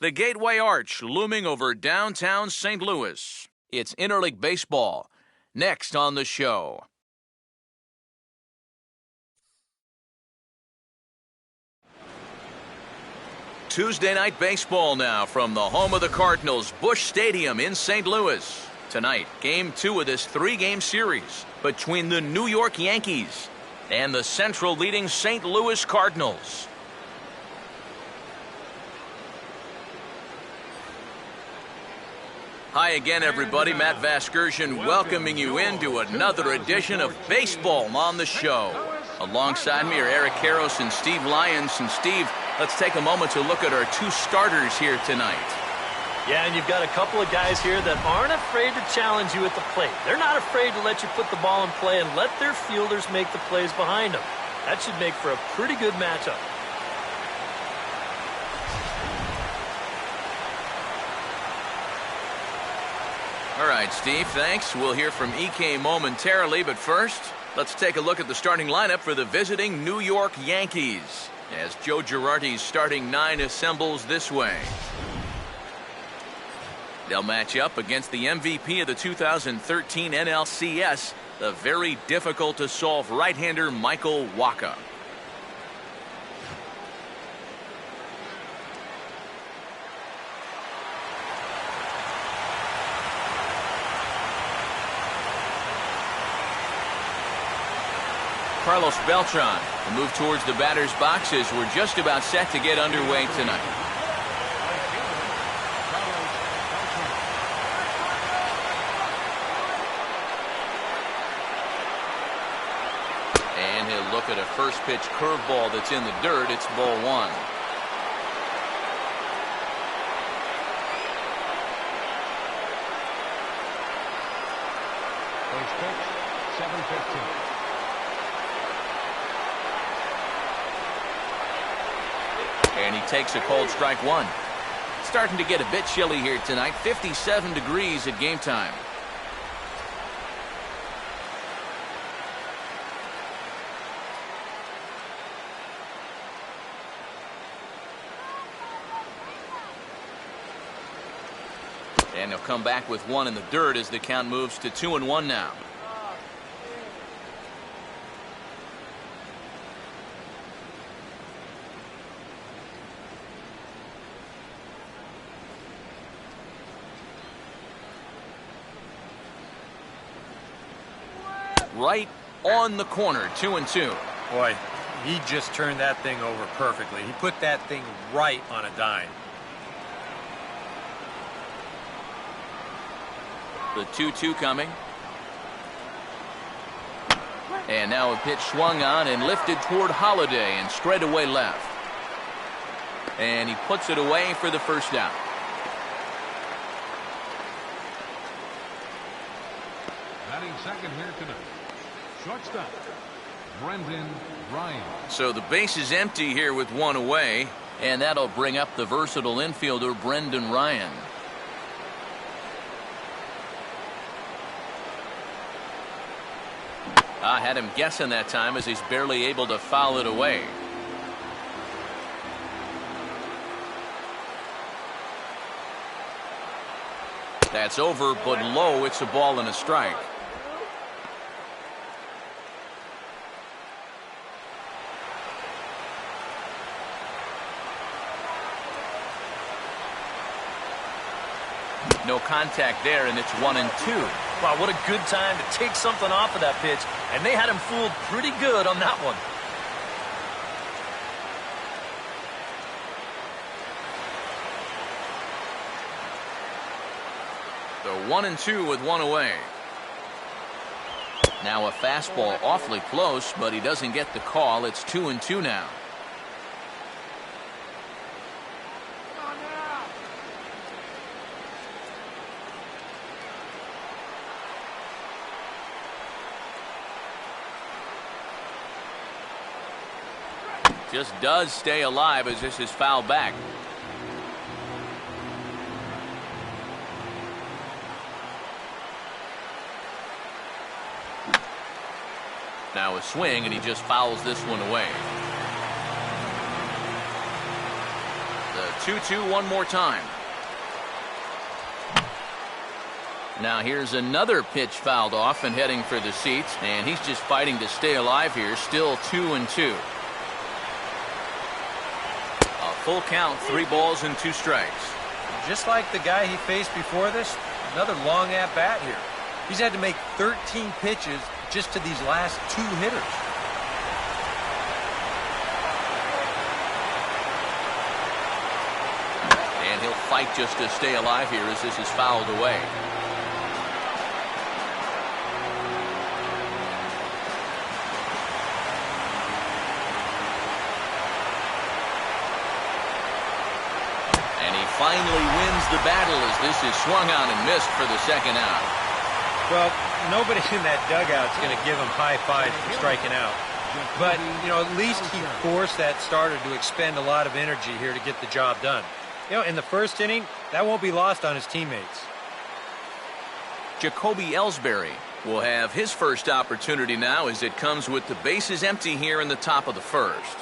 The Gateway Arch looming over downtown St. Louis. It's interleague baseball. Next on the show. Tuesday night baseball now from the home of the Cardinals, Busch Stadium in St. Louis. Tonight, Game 2 of this 3-game series between the New York Yankees and the Central leading St. Louis Cardinals. Hi again, everybody. Matt Vasgersian welcoming you into another edition of Baseball on the Show. Alongside me are Eric Karros and Steve Lyons. And Steve, let's take a moment to look at our two starters here tonight. Yeah, and you've got a couple of guys here that aren't afraid to challenge you at the plate. They're not afraid to let you put the ball in play and let their fielders make the plays behind them. That should make for a pretty good matchup. All right, Steve, thanks. We'll hear from EK momentarily, but first, let's take a look at the starting lineup for the visiting New York Yankees as Joe Girardi's starting 9 assembles this way. They'll match up against the MVP of the 2013 NLCS, the very difficult-to-solve right-hander Michael Wacha. Carlos Beltran will move towards the batter's boxes. We're just about set to get underway tonight. And he'll look at a first pitch curveball that's in the dirt. It's ball 1. First pitch, 7:15. And he takes a cold strike 1. Starting to get a bit chilly here tonight. 57 degrees at game time. And he'll come back with 1 in the dirt as the count moves to 2-1 now. Right on the corner, 2-2. Boy, he just turned that thing over perfectly. He put that thing right on a dime. The 2-2 coming. And now a pitch swung on and lifted toward Holiday and straight away left. And he puts it away for the first out. Batting second here tonight. Shortstop, Brendan Ryan. So the base is empty here with 1 away, and that'll bring up the versatile infielder Brendan Ryan. I had him guessing that time as he's barely able to foul it away. That's over, but low. It's a ball and a strike. No contact there, and it's 1-2. Wow, what a good time to take something off of that pitch. And they had him fooled pretty good on that one. So 1-2 with 1 away. Now a fastball awfully close, but he doesn't get the call. It's 2-2 now. Just does stay alive as this is fouled back. Now a swing, and he just fouls this one away. The 2-2 one more time. Now here's another pitch fouled off and heading for the seats, and he's just fighting to stay alive here. Still 2-2. A full count, 3 balls and 2 strikes. Just like the guy he faced before this, another long at bat here. He's had to make 13 pitches just to these last 2 hitters. And he'll fight just to stay alive here as this is fouled away. Finally wins the battle as this is swung on and missed for the second out. Well, nobody in that dugout is going to give him high fives for striking out. But, you know, at least he forced that starter to expend a lot of energy here to get the job done. You know, in the first inning, that won't be lost on his teammates. Jacoby Ellsbury will have his first opportunity now as it comes with the bases empty here in the top of the first.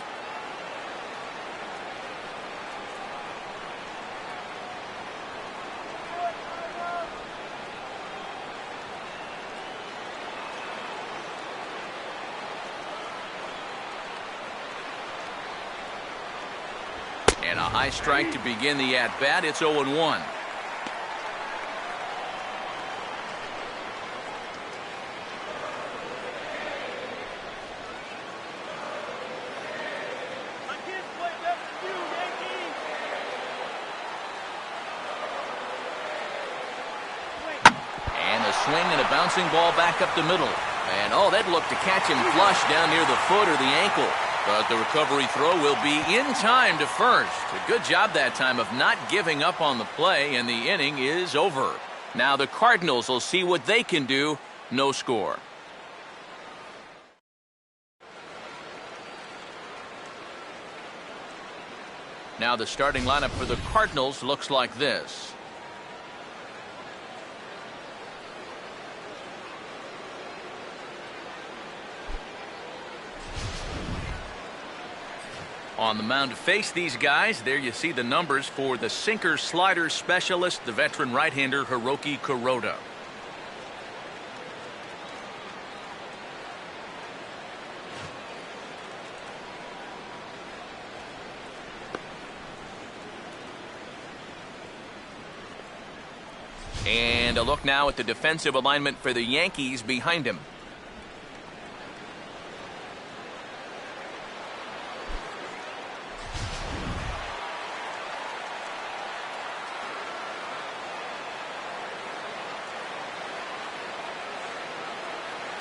And a high strike to begin the at-bat. It's 0-1. And a swing and a bouncing ball back up the middle. And, oh, that looked to catch him flush down near the foot or the ankle. But the recovery throw will be in time to first. A good job that time of not giving up on the play, and the inning is over. Now the Cardinals will see what they can do. No score. Now the starting lineup for the Cardinals looks like this. On the mound to face these guys, there you see the numbers for the sinker slider specialist, the veteran right-hander Hiroki Kuroda. And a look now at the defensive alignment for the Yankees behind him.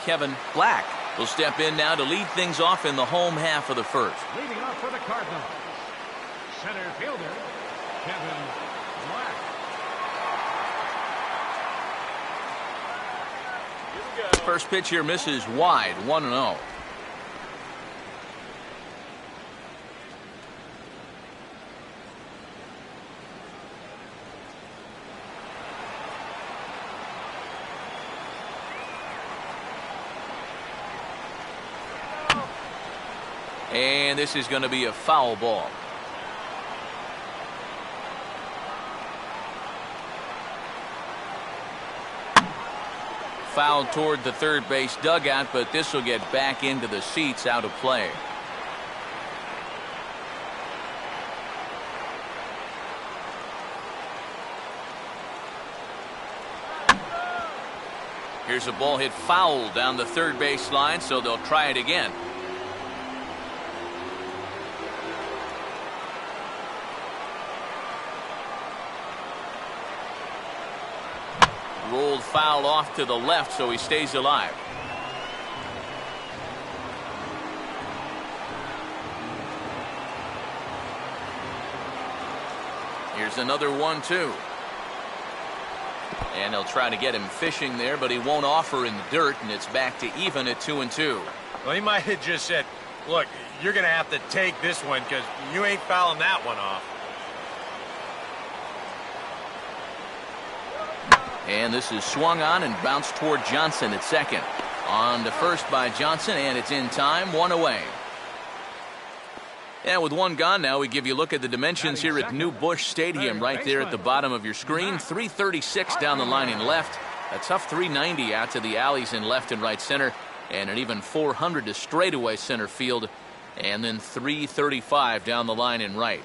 Kevin Black will step in now to lead things off in the home half of the first. Leading off for the Cardinals, center fielder, Kevin Black. First pitch here misses wide, 1-0. And this is going to be a foul ball. Fouled toward the third base dugout, but this will get back into the seats, out of play. Here's a ball hit foul down the third base line, so they'll try it again. Rolled foul off to the left, so he stays alive. Here's another 1-2. And they'll try to get him fishing there, but he won't offer in the dirt, and it's back to even at 2-2. Well, he might have just said, look, you're going to have to take this one because you ain't fouling that one off. And this is swung on and bounced toward Johnson at second. On to first by Johnson, and it's in time, 1 away. And with one gone now, we give you a look at the dimensions here at New Busch Stadium right there at the bottom of your screen. 336 down the line in left. A tough 390 out to the alleys in left and right center. And an even 400 to straightaway center field. And then 335 down the line in right.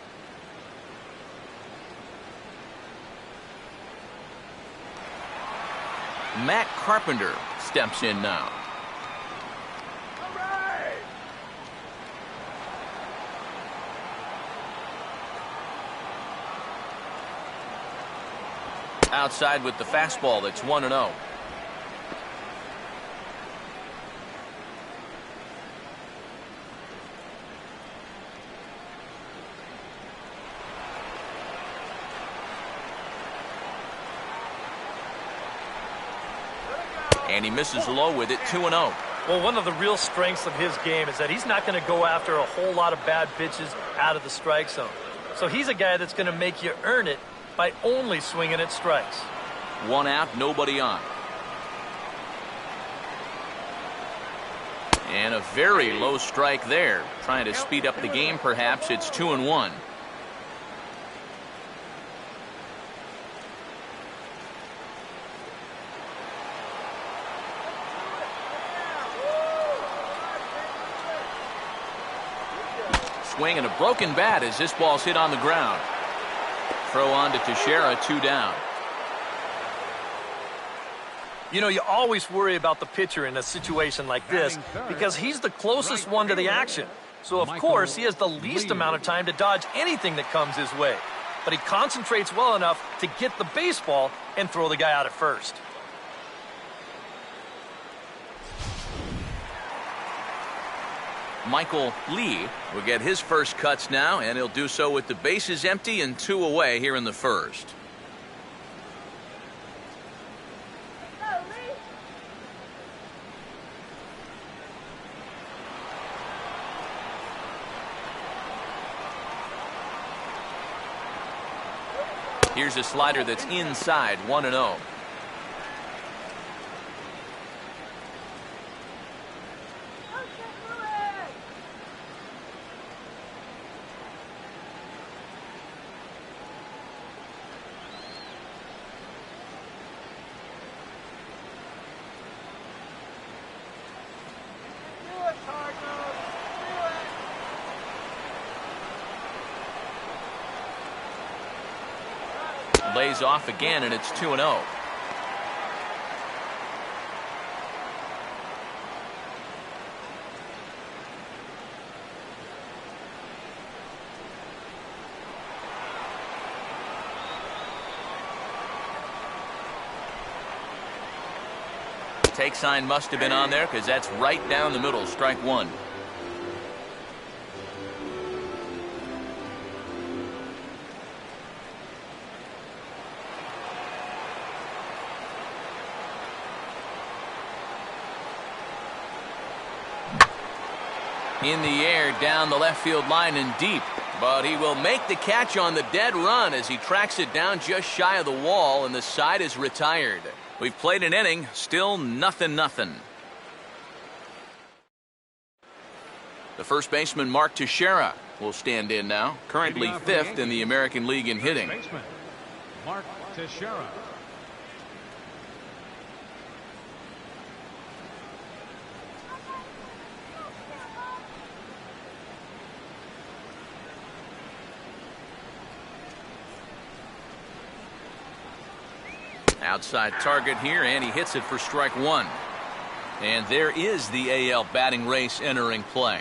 Matt Carpenter steps in now. Outside with the fastball. That's 1-0. And he misses low with it. 2-0. Well, one of the real strengths of his game is that he's not going to go after a whole lot of bad pitches out of the strike zone. So he's a guy that's going to make you earn it by only swinging at strikes. 1 out, nobody on. And a very low strike there. Trying to speed up the game, perhaps. It's 2-1. Swing and a broken bat as this ball's hit on the ground. Throw on to Teixeira, 2 down. You know, you always worry about the pitcher in a situation like this because he's the closest one to the action. So, of course, he has the least amount of time to dodge anything that comes his way. But he concentrates well enough to get the baseball and throw the guy out at first. Michael Lee will get his first cuts now, and he'll do so with the bases empty and 2 away here in the first. Here's a slider that's inside, 1-0. Lays off again, and it's 2-0. Take sign must have been on there because that's right down the middle. Strike 1. In the air, down the left field line and deep. But he will make the catch on the dead run as he tracks it down just shy of the wall, and the side is retired. We've played an inning, still 0-0. The first baseman, Mark Teixeira, will stand in now. Currently 5th in the American League in hitting. Mark Teixeira. Outside target here, and he hits it for strike 1. And there is the AL batting race entering play.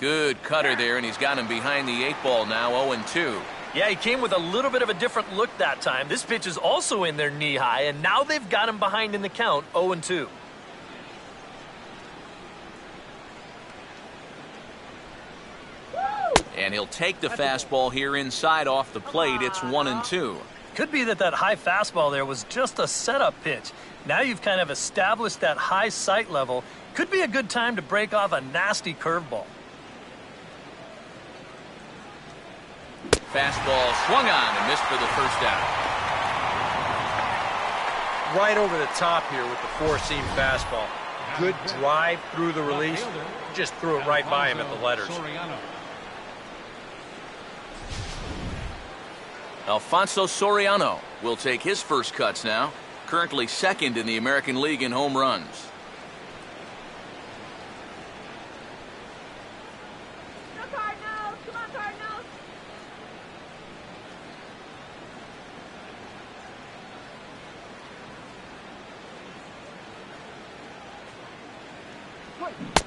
Good cutter there, and he's got him behind the 8 ball now, 0-2. Yeah, he came with a little bit of a different look that time. This pitch is also in there knee high, and now they've got him behind in the count, 0-2. And he'll take the fastball here inside off the plate. It's 1-2. Could be that high fastball there was just a setup pitch. Now you've kind of established that high sight level. Could be a good time to break off a nasty curveball. Fastball swung on and missed for the first out. Right over the top here with the four-seam fastball. Good drive through the release. Just threw it right by him at the letters. Alfonso Soriano will take his first cuts now. Currently second in the American League in home runs. Go Cardinals! Come on, Cardinals!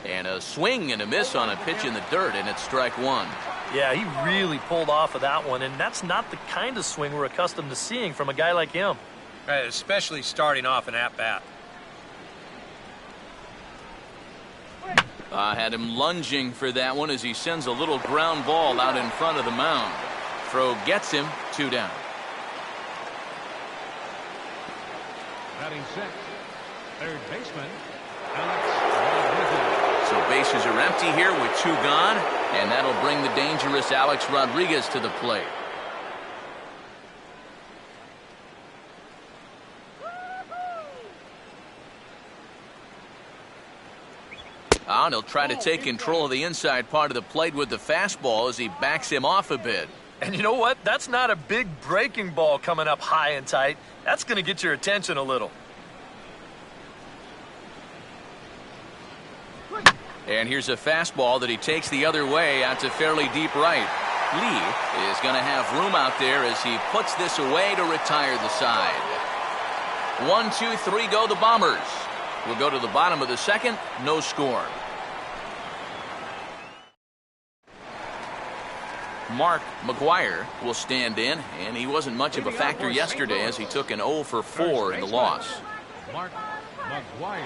And a swing and a miss on a pitch in the dirt, and it's strike one. Yeah, he really pulled off of that one, and that's not the kind of swing we're accustomed to seeing from a guy like him. Especially starting off an at-bat. Had him lunging for that one as he sends a little ground ball out in front of the mound. Throw gets him, 2 down. Batting sixth, third baseman, So bases are empty here with 2 gone, and that'll bring the dangerous Alex Rodriguez to the plate. And he'll try to take control of the inside part of the plate with the fastball as he backs him off a bit. And you know what? That's not a big breaking ball coming up high and tight. That's going to get your attention a little. And here's a fastball that he takes the other way out to fairly deep right. Lee is going to have room out there as he puts this away to retire the side. 1, 2, 3 go the Bombers. We'll go to the bottom of the second. No score. Mark McGuire will stand in, and he wasn't much of a factor yesterday as he took an 0 for 4 in the loss. Mark McGuire.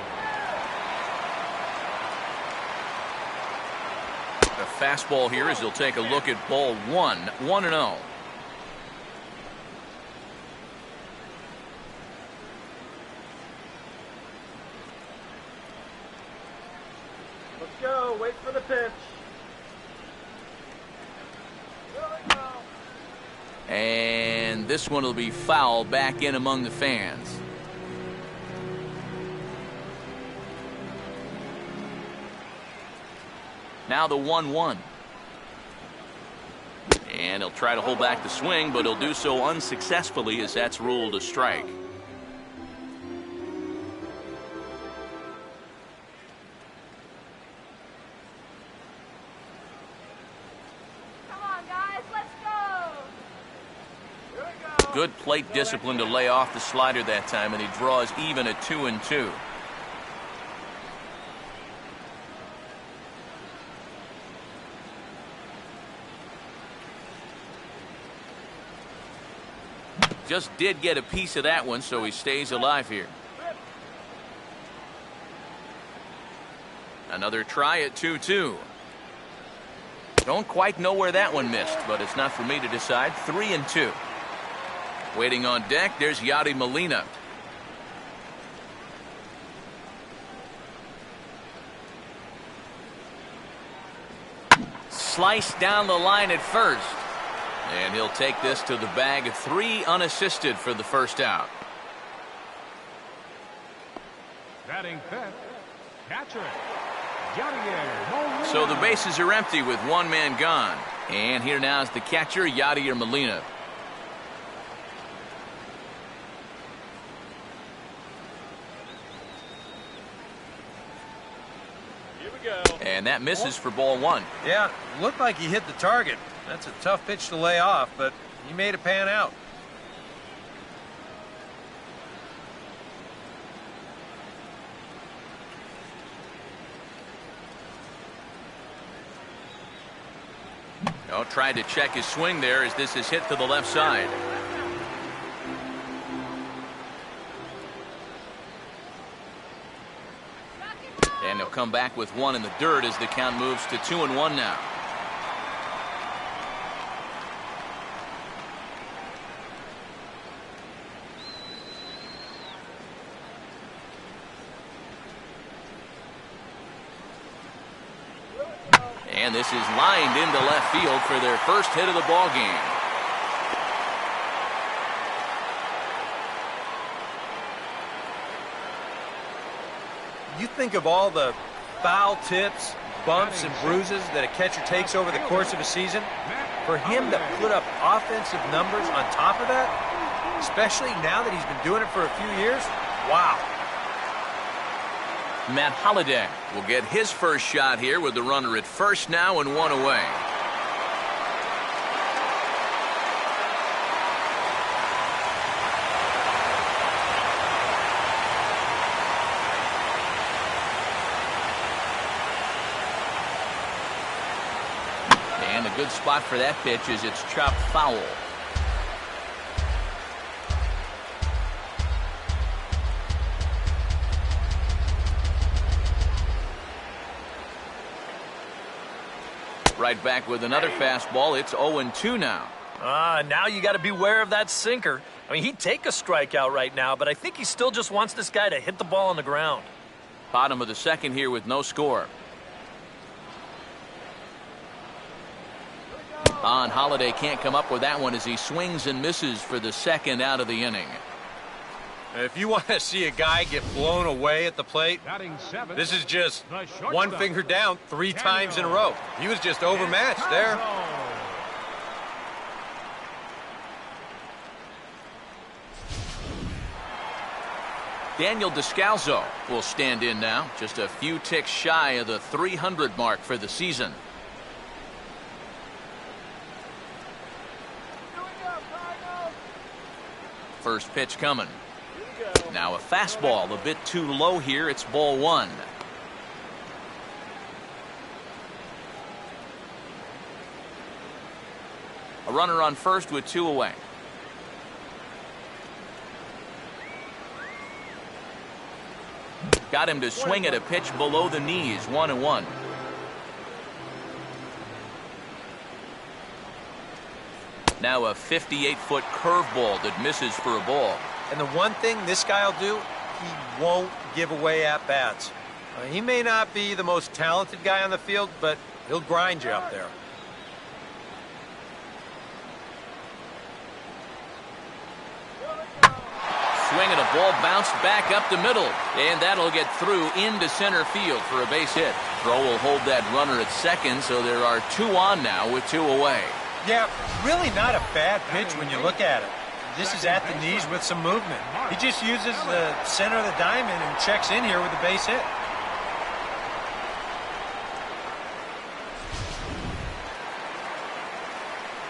The fastball here as he'll take a look at ball 1, 1-0. Let's go. Wait for the pitch. And this one will be foul back in among the fans. Now the 1-1. And he'll try to hold back the swing, but he'll do so unsuccessfully as that's ruled a strike. Good plate discipline to lay off the slider that time, and he draws even at 2-2. Just did get a piece of that one, so he stays alive here. Another try at 2-2. Don't quite know where that one missed, but it's not for me to decide. 3-2. Waiting on deck, there's Yadi Molina. Sliced down the line at first. And he'll take this to the bag of 3 unassisted for the first out. Batting fifth, catcher, Yadier Molina. So the bases are empty with 1 man gone. And here now is the catcher, Yadier Molina. And that misses for ball 1. Yeah, looked like he hit the target. That's a tough pitch to lay off, but he made it pan out. Oh, tried to check his swing there as this is hit to the left side. And he'll come back with 1 in the dirt as the count moves to 2-1 now. And this is lined into left field for their first hit of the ball game. You think of all the foul tips, bumps, and bruises that a catcher takes over the course of a season. For him to put up offensive numbers on top of that, especially now that he's been doing it for a few years, wow. Matt Holliday will get his first shot here with the runner at first now and one away. And a good spot for that pitch is it's chopped foul. Right back with another fastball. It's 0-2 now. Now you got to beware of that sinker. I mean, he'd take a strikeout right now, but I think he still just wants this guy to hit the ball on the ground. Bottom of the second here with no score. Holliday can't come up with that one as he swings and misses for the second out of the inning. If you want to see a guy get blown away at the plate, this is just one finger down 3 times in a row. He was just overmatched there. Daniel Descalso will stand in now, just a few ticks shy of the 300 mark for the season. First pitch coming. Now a fastball a bit too low here. It's ball 1. A runner on first with 2 away. Got him to swing at a pitch below the knees. 1-1. Now a 58-foot curveball that misses for a ball. And the one thing this guy will do, he won't give away at-bats. He may not be the most talented guy on the field, but he'll grind you up there. Swing and a ball bounced back up the middle, and that'll get through into center field for a base hit. Throw will hold that runner at second, so there are 2 on now with 2 away. Yeah, really not a bad pitch when you look at it. This is at the knees with some movement. He just uses the center of the diamond and checks in here with a base hit.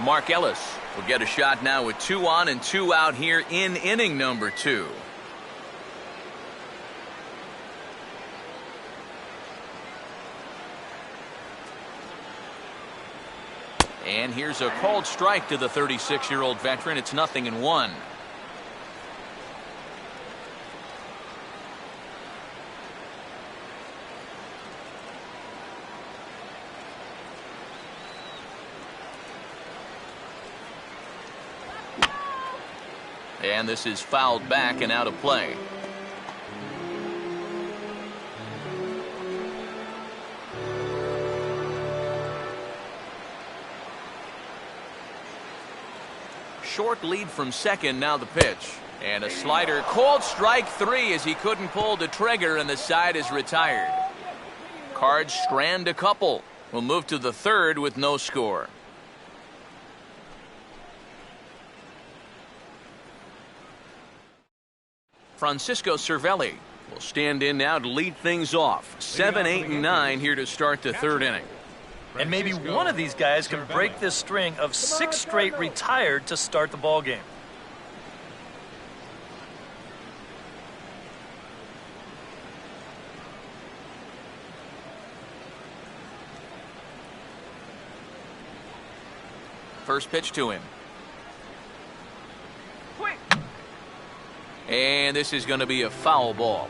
Mark Ellis will get a shot now with 2 on and 2 out here in inning number 2. And here's a called strike to the 36-year-old veteran. It's 0-1. And this is fouled back and out of play. Short lead from second, now the pitch. And a slider, called strike 3 as he couldn't pull the trigger and the side is retired. Cards strand a couple. We'll move to the third with no score. Francisco Cervelli will stand in now to lead things off. 7, 8, and 9 here to start the third inning. And maybe one of these guys can break this string of 6 straight retired to start the ball game. First pitch to him. And this is going to be a foul ball.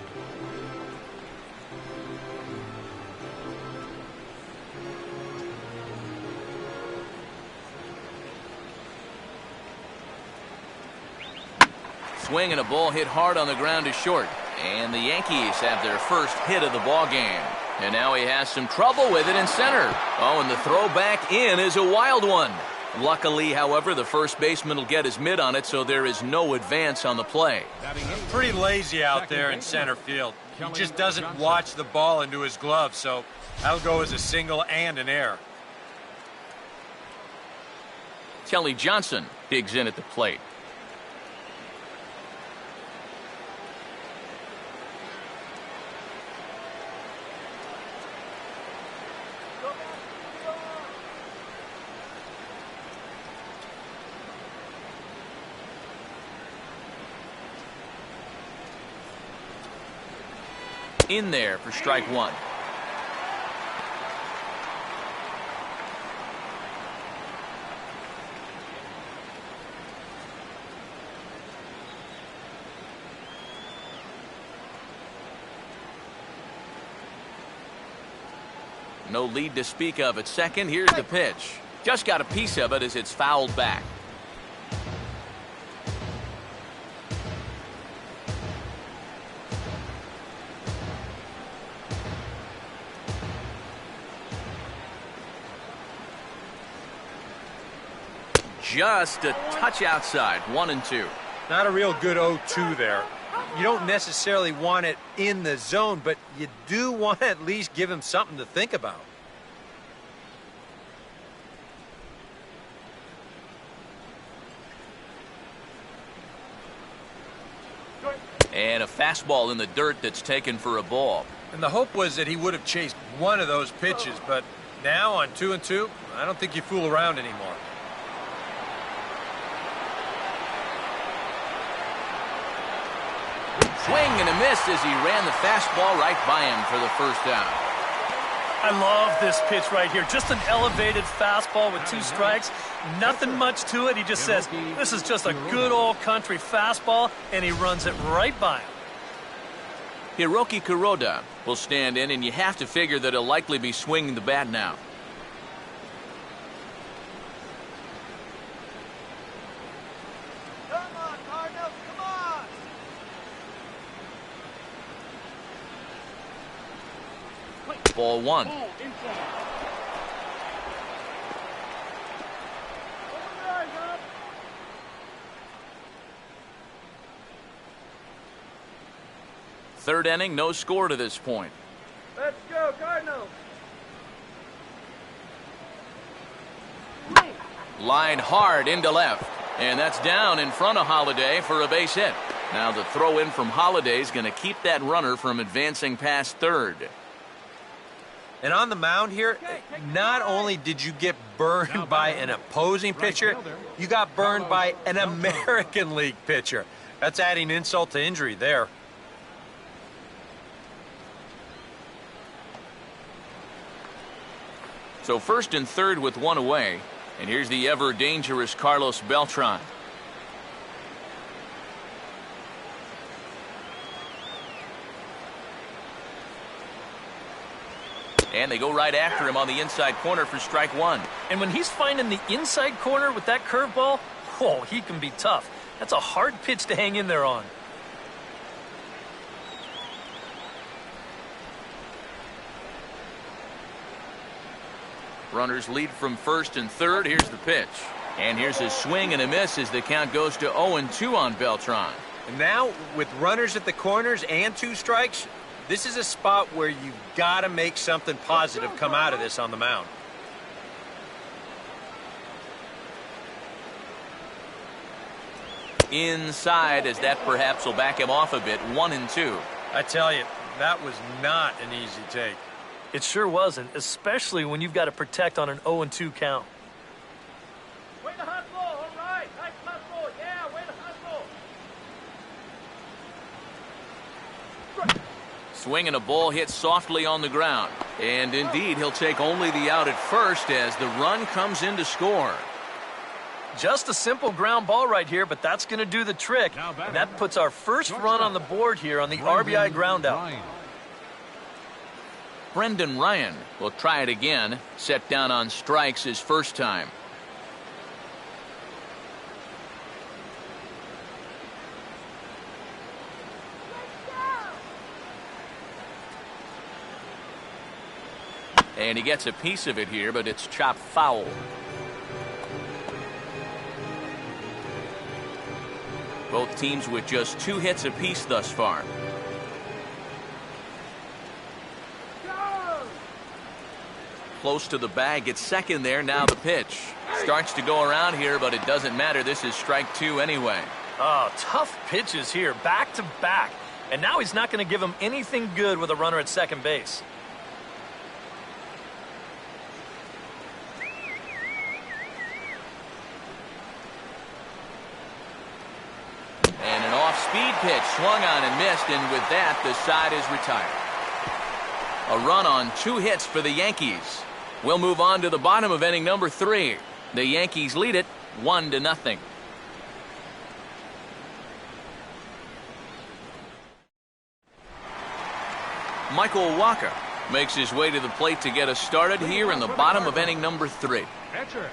Swing and a ball hit hard on the ground to short. And the Yankees have their first hit of the ball game. And now he has some trouble with it in center. Oh, and the throw back in is a wild one. Luckily, however, the first baseman will get his mitt on it, so there is no advance on the play. Pretty lazy out there in center field. He just doesn't watch the ball into his glove, so that'll go as a single and an error. Kelly Johnson digs in at the plate. In there for strike one. No lead to speak of at second. Here's the pitch. Just got a piece of it as it's fouled back. Just a touch outside, 1-2. Not a real good 0-2 there. You don't necessarily want it in the zone, but you do want to at least give him something to think about. And a fastball in the dirt that's taken for a ball. And the hope was that he would have chased one of those pitches, but now on 2-2, I don't think you fool around anymore. Swing and a miss as he ran the fastball right by him for the first down. I love this pitch right here. Just an elevated fastball with 2 strikes. Nothing much to it. He just says, this is just a good old country fastball, and he runs it right by him. Hiroki Kuroda will stand in, and you have to figure that he'll likely be swinging the bat now. Come on, Cardinals, come on! Ball one. Third inning, no score to this point. Let's go, Cardinals! Line hard into left. And that's down in front of Holiday for a base hit. Now the throw in from Holiday is going to keep that runner from advancing past third. And on the mound here, not only did you get burned by an opposing pitcher, you got burned by an American League pitcher. That's adding insult to injury there. So first and third with one away. And here's the ever dangerous Carlos Beltran. And they go right after him on the inside corner for strike one. And when he's finding the inside corner with that curveball, oh, he can be tough. That's a hard pitch to hang in there on. Runners lead from first and third. Here's the pitch. And here's a swing and a miss as the count goes to 0-2 on Beltran. And now, with runners at the corners and 2 strikes, this is a spot where you've got to make something positive come out of this on the mound. Inside as that perhaps will back him off a bit. 1-2. I tell you, that was not an easy take. It sure wasn't, especially when you've got to protect on an 0-2 count. Way to hustle, all right. Nice hustle, yeah, way to hustle. Swing and a ball hit softly on the ground. And indeed, he'll take only the out at first as the run comes in to score. Just a simple ground ball right here, but that's going to do the trick. And that puts our first run on the board here on the RBI ground out. Brendan Ryan will try it again. Set down on strikes his first time. And he gets a piece of it here, but it's chopped foul. Both teams with just 2 hits apiece thus far. Close to the bag, gets second there. Now the pitch starts to go around here, but it doesn't matter. This is strike 2 anyway. Oh, tough pitches here, back to back. And now he's not going to give him anything good with a runner at second base. And an off-speed pitch swung on and missed, and with that, the side is retired. A run on 2 hits for the Yankees. We'll move on to the bottom of inning number 3. The Yankees lead it 1-0. Michael Walker makes his way to the plate to get us started here in the bottom of inning number 3. Catcher,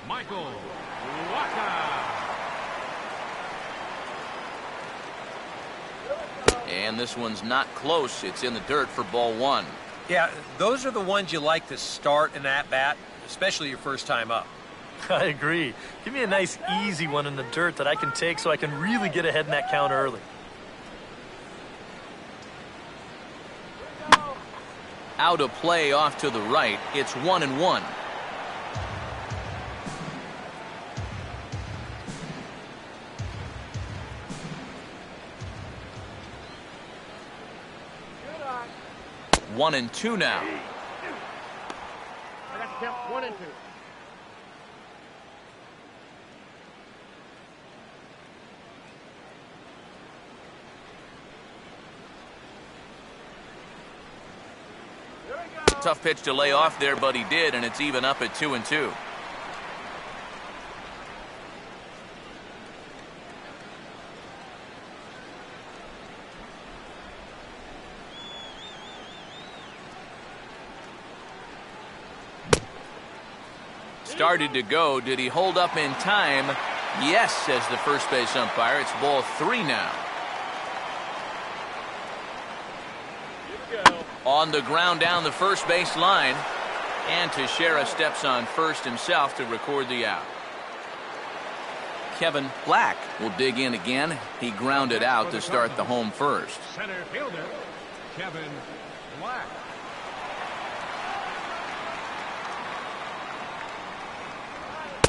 Michael Wacha. And this one's not close. It's in the dirt for ball 1. Yeah, those are the ones you like to start in that bat, especially your first time up. I agree. Give me a nice easy one in the dirt that I can take so I can really get ahead in that count early. Out of play off to the right. It's 1-1. Good eye. 1-2 now. I got to count 1 and 2. Tough pitch to lay off there, but he did, and it's even up at 2-2. Started to go. Did he hold up in time? Yes, says the first base umpire. It's ball 3 now. On the ground down the first base line, and Teixeira steps on first himself to record the out. Kevin Black will dig in again. He grounded out to start the home first. Center fielder, Kevin Black.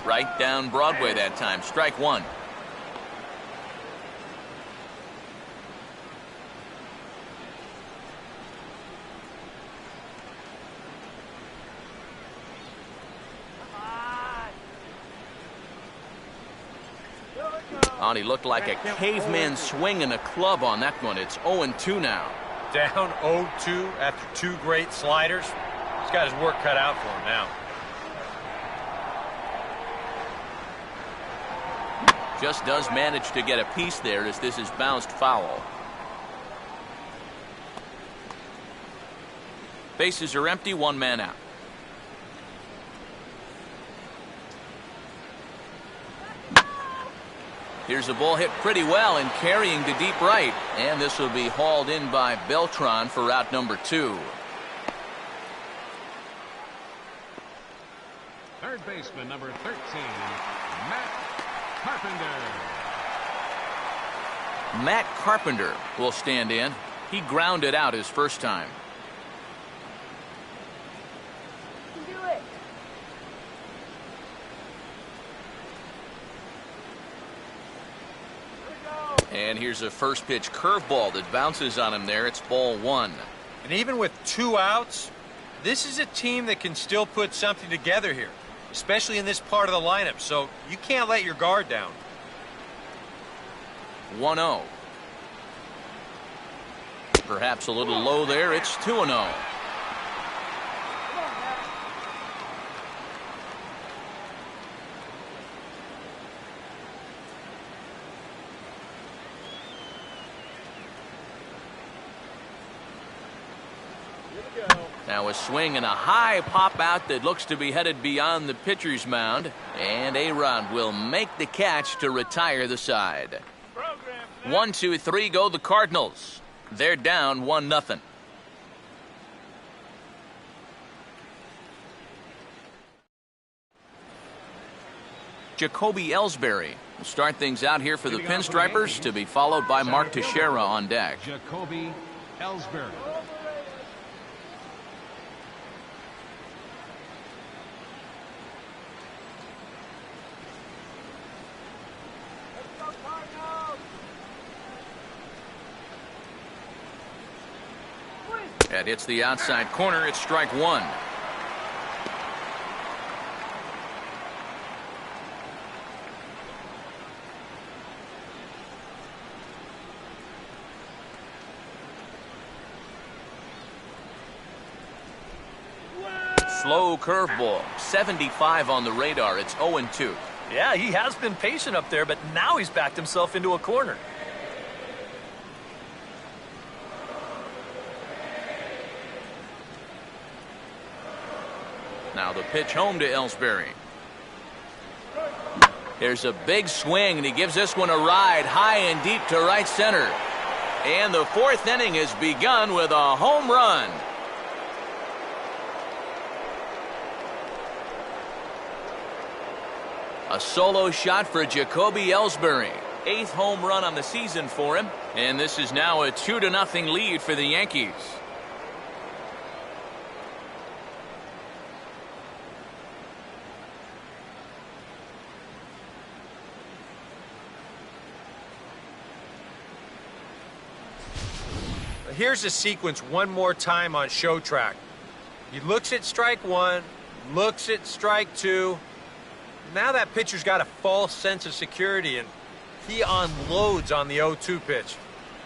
Right down Broadway that time. Strike 1. On, he looked like a caveman swinging a club on that one. It's 0-2 now. Down 0-2 after 2 great sliders. He's got his work cut out for him now. Just does manage to get a piece there as this is bounced foul. Bases are empty, 1 man out. Here's a ball hit pretty well and carrying to deep right. And this will be hauled in by Beltran for out number 2. Third baseman, number 13, Matt Carpenter. Matt Carpenter will stand in. He grounded out his first time. You can do it. And here's a first pitch curveball that bounces on him there. It's ball 1. And even with 2 outs, this is a team that can still put something together here, especially in this part of the lineup, so you can't let your guard down. 1-0. Perhaps a little low there. It's 2-0. Now a swing and a high pop out that looks to be headed beyond the pitcher's mound. And A-Rod will make the catch to retire the side. 1, 2, 3 go the Cardinals. They're down 1-0. Jacoby Ellsbury will start things out here for the Pinstripers, to be followed by Mark Teixeira on deck. Jacoby Ellsbury. That hits the outside corner. It's strike one. Slow curveball. 75 on the radar. It's 0-2. Yeah, he has been patient up there, but now he's backed himself into a corner. Now the pitch home to Ellsbury. There's a big swing, and he gives this one a ride high and deep to right center. And the fourth inning has begun with a home run. A solo shot for Jacoby Ellsbury. 8th home run on the season for him. And this is now a 2-0 lead for the Yankees. Here's the sequence one more time on show track. He looks at strike one, looks at strike two. Now that pitcher's got a false sense of security, and he unloads on the 0-2 pitch.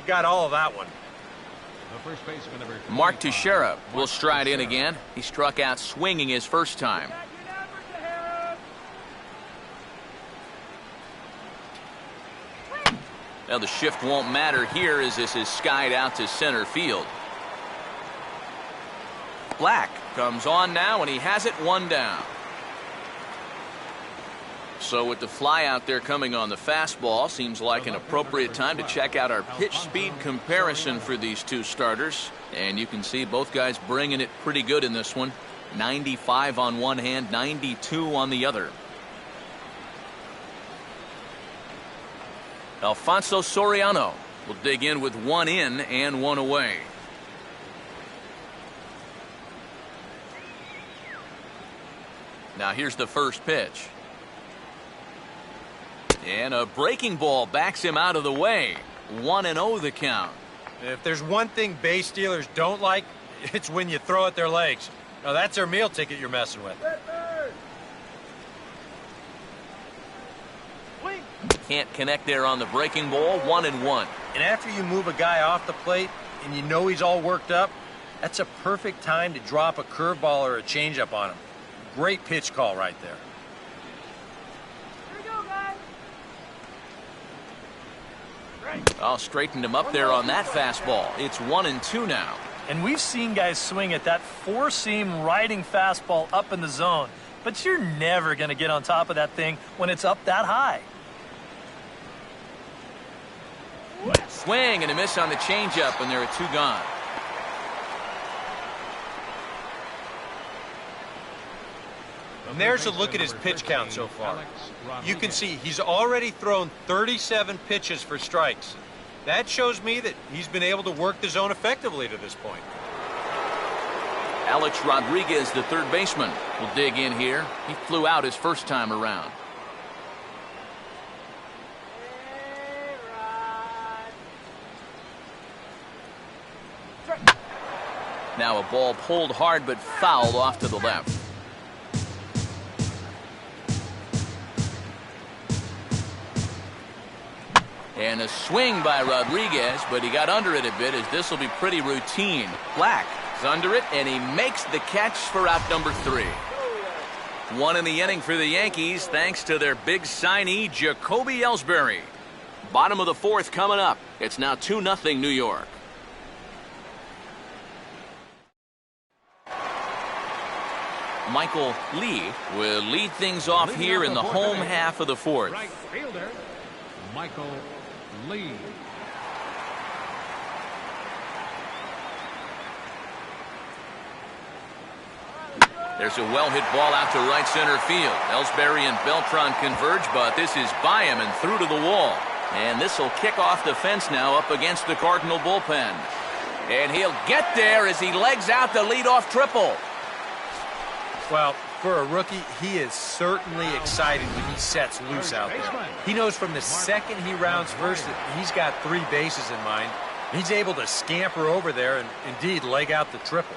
You got all of that one. The first baseman, number Mark Teixeira will stride in again. He struck out swinging his first time. Now the shift won't matter here, as this is skied out to center field. Black comes on now, and he has it one down. So with the fly out there coming on the fastball, seems like an appropriate time to check out our pitch speed comparison for these two starters. And you can see both guys bringing it pretty good in this one. 95 on one hand, 92 on the other. Alfonso Soriano will dig in with one in and one away. Now here's the first pitch. And a breaking ball backs him out of the way. 1-0 the count. If there's one thing base stealers don't like, it's when you throw at their legs. Now that's their meal ticket you're messing with. Can't connect there on the breaking ball. 1-1. And after you move a guy off the plate and you know he's all worked up, that's a perfect time to drop a curveball or a changeup on him. Great pitch call right there. Here we go, guys. I'll straighten him up there on that fastball. It's 1-2 now. And we've seen guys swing at that four-seam riding fastball up in the zone, but you're never going to get on top of that thing when it's up that high. Swing and a miss on the changeup, and there are two gone. And there's a look at his pitch count so far. You can see he's already thrown 37 pitches for strikes. That shows me that he's been able to work the zone effectively to this point. Alex Rodriguez, the third baseman, will dig in here. He flew out his first time around. Now a ball pulled hard but fouled off to the left. And a swing by Rodriguez, but he got under it a bit, as this will be pretty routine. Black is under it, and he makes the catch for out number 3. One in the inning for the Yankees, thanks to their big signee, Jacoby Ellsbury. Bottom of the fourth coming up. It's now 2-0 New York. Michael Lee will lead things off here in the home half of the fourth. Right fielder, Michael Lee. There's a well-hit ball out to right center field. Ellsbury and Beltran converge, but this is by him and through to the wall. And this will kick off the fence now up against the Cardinal bullpen. And he'll get there as he legs out the leadoff triple. Well, for a rookie, he is certainly excited when he sets loose out there. He knows from the second he rounds first that he's got 3 bases in mind. He's able to scamper over there and indeed leg out the triple.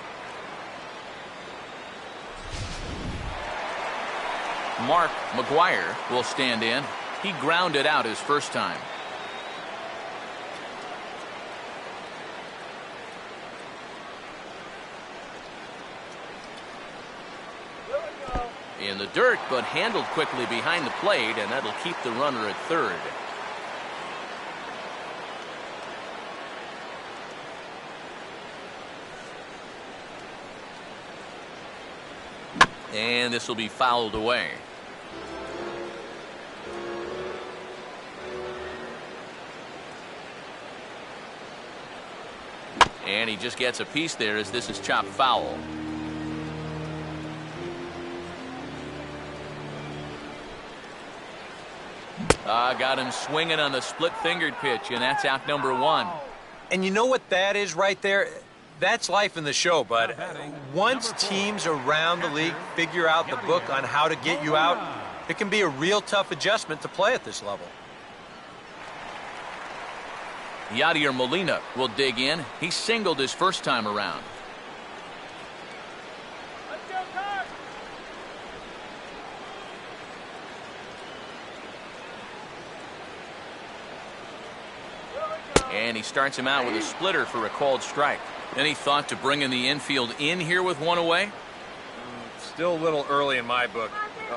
Mark McGuire will stand in. He grounded out his first time. In the dirt, but handled quickly behind the plate, and that'll keep the runner at third. And this will be fouled away. And he just gets a piece there as this is chopped foul. Got him swinging on the split-fingered pitch, and that's out number 1. And you know what that is right there? That's life in the show, bud. Once teams around the league figure out the book on how to get you out, it can be a real tough adjustment to play at this level. Yadier Molina will dig in. He singled his first time around. And he starts him out with a splitter for a called strike. Any thought to bringing the infield in here with one away? Still a little early in my book.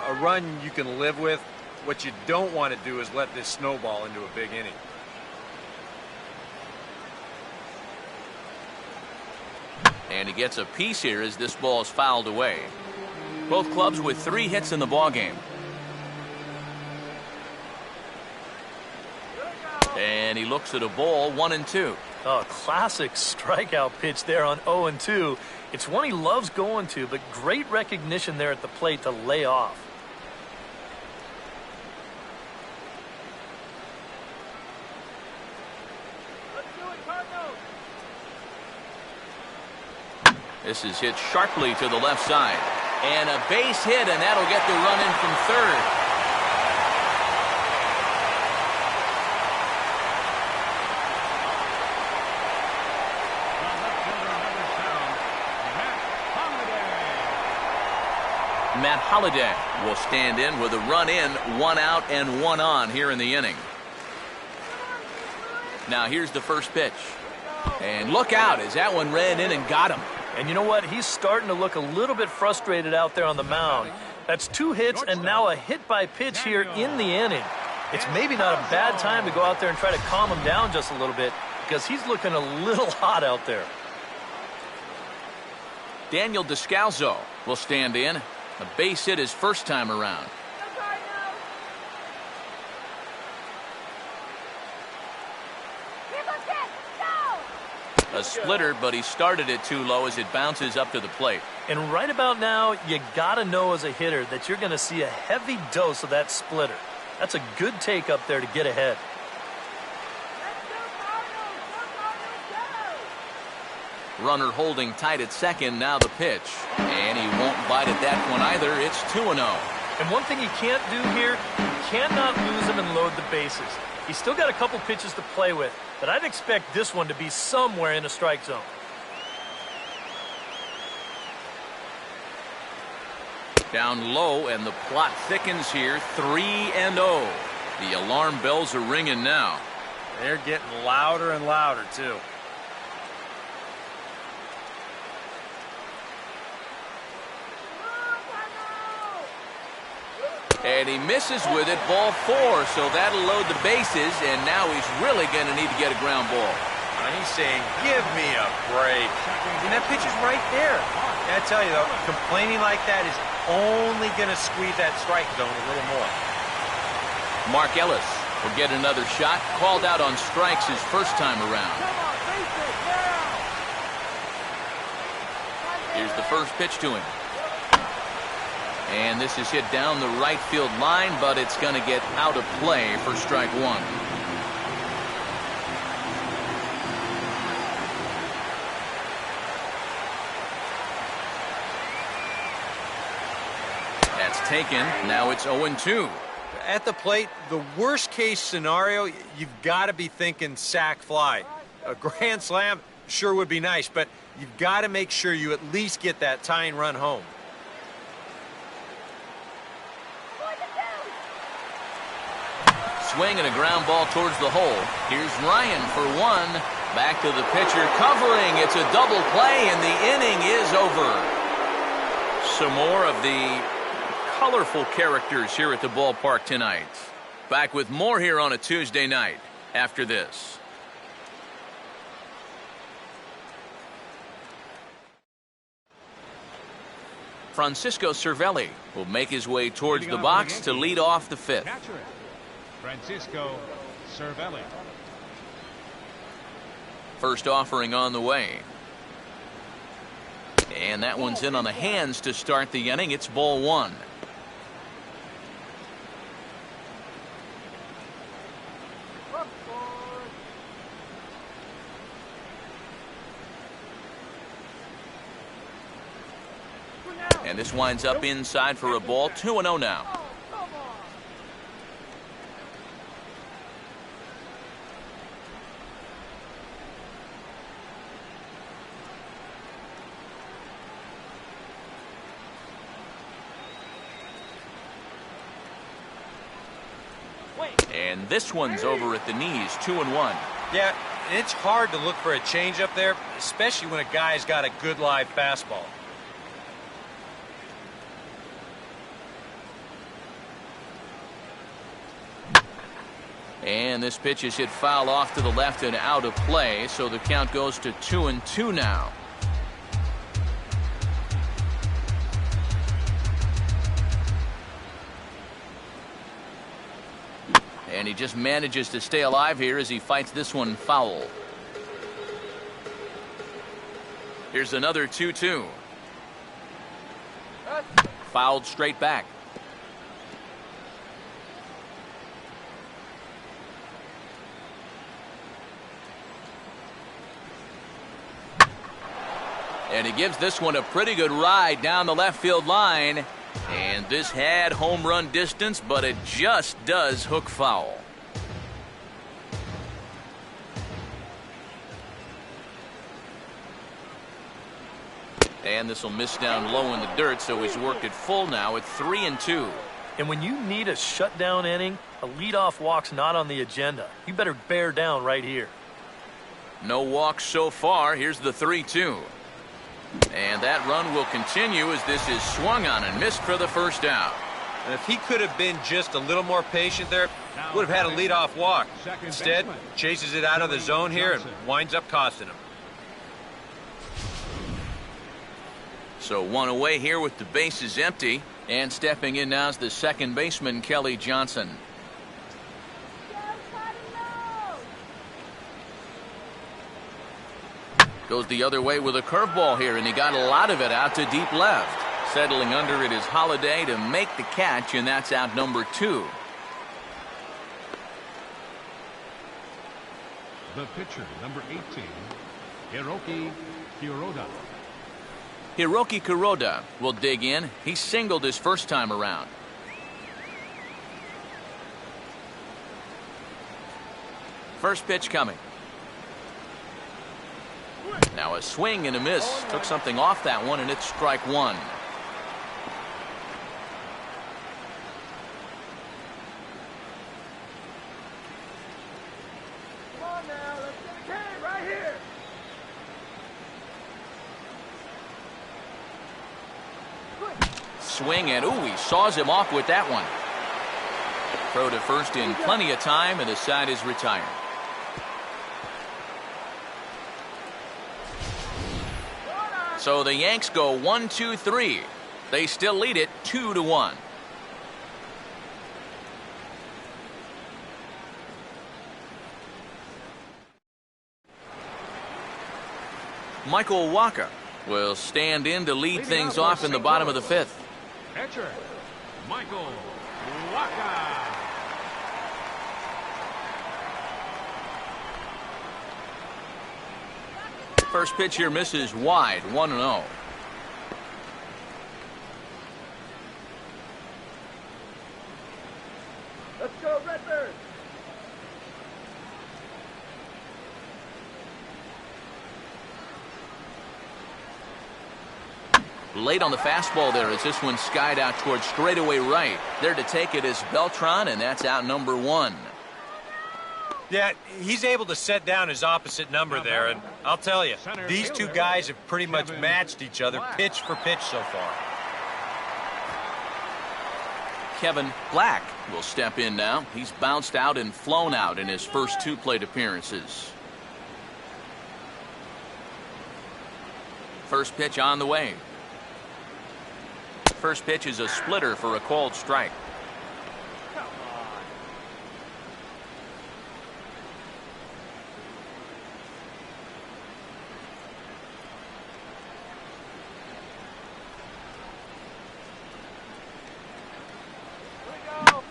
A run you can live with. What you don't want to do is let this snowball into a big inning. And he gets a piece here as this ball is fouled away. Both clubs with 3 hits in the ballgame. And he looks at a ball, 1-2. Oh, classic strikeout pitch there on 0-2. It's one he loves going to, but great recognition there at the plate to lay off. Let's do it, Cardinals. This is hit sharply to the left side. And a base hit, and that'll get the run in from third. Matt Holliday will stand in with a run in, 1 out and 1 on here in the inning. Now here's the first pitch. And look out as that one ran in and got him. And you know what? He's starting to look a little bit frustrated out there on the mound. That's 2 hits and now a hit by pitch here in the inning. It's maybe not a bad time to go out there and try to calm him down just a little bit because he's looking a little hot out there. Daniel Descalzo will stand in. A base hit his first time around. A splitter, but he started it too low as it bounces up to the plate. And right about now, you got to know as a hitter that you're going to see a heavy dose of that splitter. That's a good take up there to get ahead. Runner holding tight at second, now the pitch. And he won't bite at that one either. It's 2-0. And one thing he can't do here, you cannot lose him and load the bases. He's still got a couple pitches to play with, but I'd expect this one to be somewhere in a strike zone. Down low, and the plot thickens here, 3-0. The alarm bells are ringing now. They're getting louder and louder, too. And he misses with it, ball 4, so that'll load the bases, and now he's really going to need to get a ground ball. And he's saying, give me a break. And that pitch is right there. I tell you, though, complaining like that is only going to squeeze that strike zone a little more. Mark Ellis will get another shot, called out on strikes his first time around. Here's the first pitch to him. And this is hit down the right field line, but it's going to get out of play for strike one. That's taken. Now it's 0-2. At the plate, the worst case scenario, you've got to be thinking sac fly. A grand slam sure would be nice, but you've got to make sure you at least get that tying run home. Swing and a ground ball towards the hole. Here's Ryan for one. Back to the pitcher, covering. It's a double play, and the inning is over. Some more of the colorful characters here at the ballpark tonight. Back with more here on a Tuesday night after this. Francisco Cervelli will make his way towards the box to lead off the fifth. Francisco Cervelli. First offering on the way. And that one's in on the hands to start the inning. It's ball one. And this winds up inside for a ball. 2-0 now. And this one's over at the knees. 2-1. Yeah, it's hard to look for a change up there, especially when a guy's got a good live fastball. And this pitch is hit foul off to the left and out of play, so the count goes to 2-2 now. And he just manages to stay alive here as he fights this one foul. Here's another 2-2. Fouled straight back. And he gives this one a pretty good ride down the left field line. And this had home run distance, but it just does hook foul. And this will miss down low in the dirt, so he's worked it full now at 3-2. And when you need a shutdown inning, a leadoff walk's not on the agenda. You better bear down right here. No walks so far. Here's the 3-2. And that run will continue as this is swung on and missed for the first out. And if he could have been just a little more patient there, would have had a leadoff walk. Instead, chases it out of the zone here and winds up costing him. So one away here with the bases empty. And stepping in now is the second baseman, Kelly Johnson. Goes the other way with a curveball here, and he got a lot of it out to deep left. Settling under it is Holiday to make the catch, and that's out number 2. The pitcher, number 18, Hiroki Kuroda. Hiroki Kuroda will dig in. He singled his first time around. First pitch coming. Now a swing and a miss. Took something off that one, and it's strike one. Come on now, let's get Mccann right here. Swing, and ooh, he saws him off with that one. Throw to first in plenty of time, and the side is retired. So the Yanks go 1-2-3. They still lead it 2-1. Michael Wacha will stand in to lead things off in the bottom of the fifth. Pitcher, Michael Waka. First pitch here misses wide, 1-0. Let's go, Redbirds! Late on the fastball there as this one skied out towards straightaway right. There to take it is Beltran, and that's out number 1. Yeah, he's able to set down his opposite number there, and I'll tell you, these two guys have pretty much matched each other pitch for pitch so far. Kevin Black will step in now. He's bounced out and flown out in his first 2 plate appearances. First pitch on the way. First pitch is a splitter for a called strike.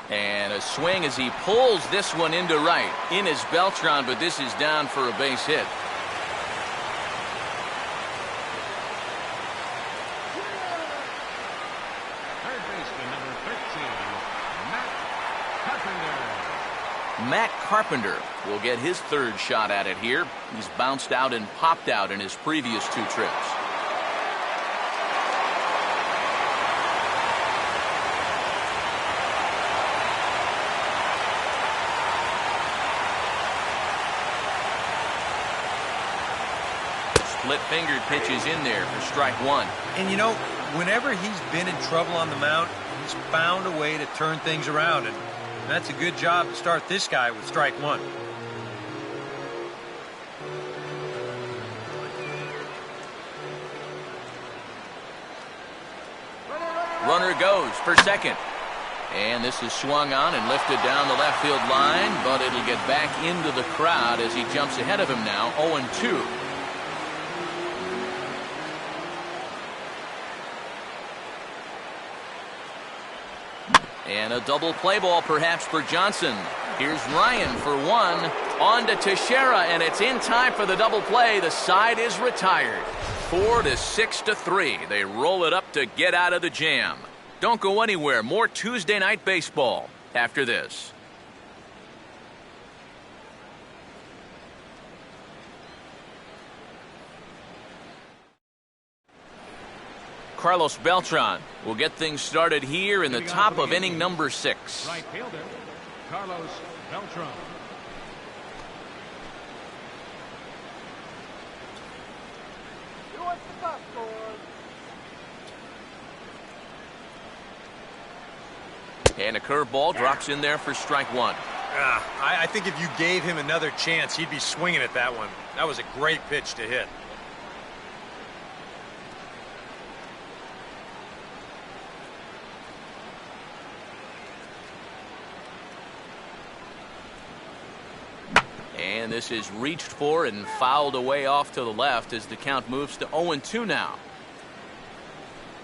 And a swing as he pulls this one into right. In is Beltran, but this is down for a base hit. Third baseman, number 13, Matt Carpenter. Matt Carpenter will get his 3rd shot at it here. He's bounced out and popped out in his previous 2 trips. Split-fingered pitches in there for strike 1. And you know, whenever he's been in trouble on the mound, he's found a way to turn things around, and that's a good job to start this guy with strike 1. Runner goes for second. And this is swung on and lifted down the left field line, but it'll get back into the crowd as he jumps ahead of him now, 0-2. And a double play ball perhaps for Johnson. Here's Ryan for 1. On to Teixeira, and it's in time for the double play. The side is retired. 4-6-3. They roll it up to get out of the jam. Don't go anywhere. More Tuesday Night Baseball after this. Carlos Beltran will get things started here in the top of inning number 6. Right fielder, Carlos Beltran. Who wants the buck, boys? And a curveball drops in there for strike 1. I think if you gave him another chance, he'd be swinging at that one. That was a great pitch to hit. And this is reached for and fouled away off to the left as the count moves to 0-2 now.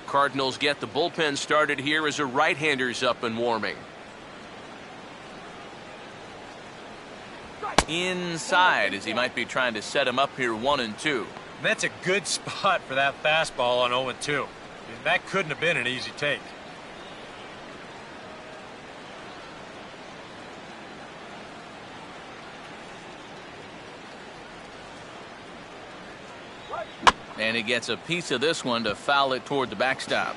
Cardinals get the bullpen started here as a right-hander's up and warming. Inside as he might be trying to set him up here 1-2. That's a good spot for that fastball on 0-2. That couldn't have been an easy take. And he gets a piece of this one to foul it toward the backstop.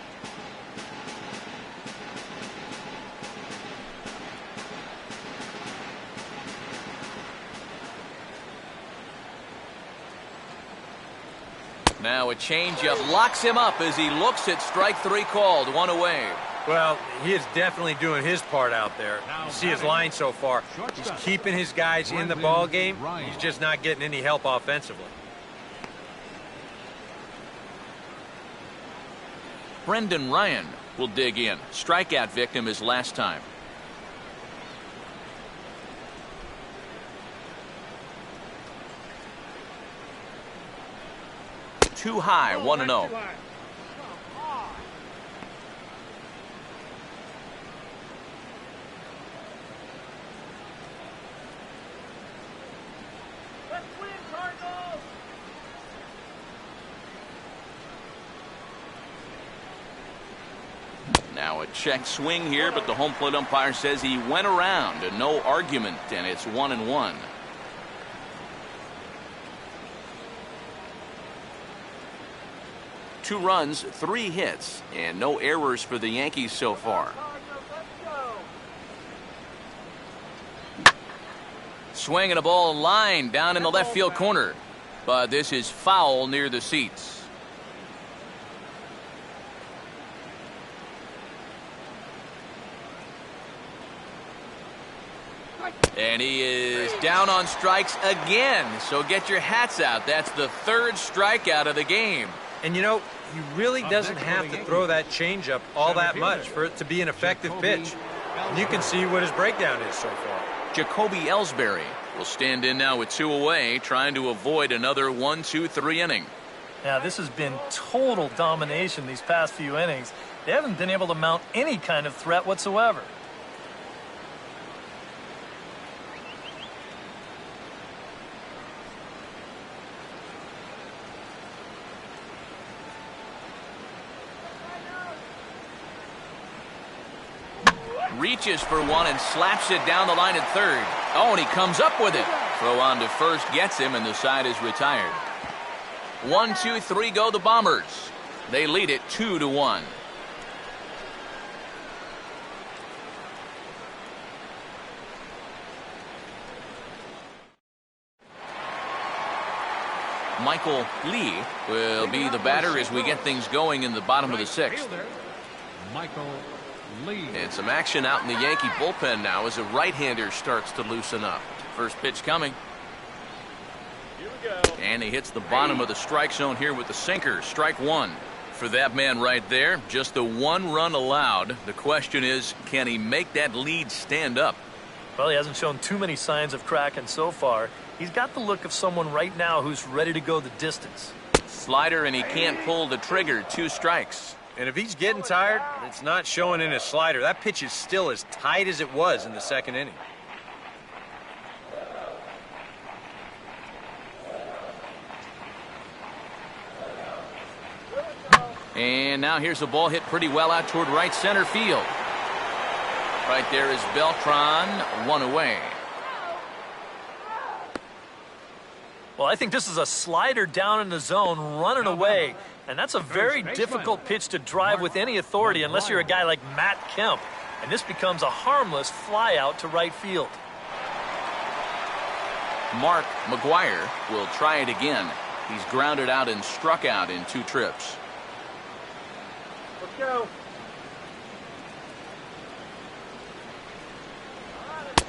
Now a changeup locks him up as he looks at strike 3 called. 1 away. Well, he is definitely doing his part out there. You see his line so far. He's keeping his guys in the ball game. He's just not getting any help offensively. Brendan Ryan will dig in. Strikeout victim his last time. Too high, 1-0. Now a check swing here, but the home plate umpire says he went around and no argument, and it's 1-1. Two runs, 3 hits, and no errors for the Yankees so far. Swing and a ball line down in the left field corner, but this is foul near the seats. And he is down on strikes again, so get your hats out. That's the 3rd strikeout of the game. And you know, he really doesn't have to throw that changeup all that much for it to be an effective pitch. And you can see what his breakdown is so far. Jacoby Ellsbury will stand in now with 2 away, trying to avoid another 1-2-3 inning. Yeah, this has been total domination these past few innings. They haven't been able to mount any kind of threat whatsoever. Reaches for one and slaps it down the line at 3rd. Oh, and he comes up with it. Throw on to first gets him, and the side is retired. 1-2-3 go the Bombers. They lead it 2-1. Michael Lee will be the batter as we get things going in the bottom of the 6th. Michael Lee. And some action out in the Yankee bullpen now as a right-hander starts to loosen up. First pitch coming. Here we go. And he hits the bottom of the strike zone here with the sinker. Strike 1. For that man right there, just the 1 run allowed. The question is, can he make that lead stand up? Well, he hasn't shown too many signs of cracking so far. He's got the look of someone right now who's ready to go the distance. Slider, and he can't pull the trigger. 2 strikes. And if he's getting tired, it's not showing in his slider. That pitch is still as tight as it was in the 2nd inning. And now here's a ball hit pretty well out toward right center field. Right there is Beltran, 1 away. Well, I think this is a slider down in the zone, running away. And that's a very difficult pitch to drive with any authority unless you're a guy like Matt Kemp. And this becomes a harmless fly out to right field. Mark McGuire will try it again. He's grounded out and struck out in 2 trips. Let's go.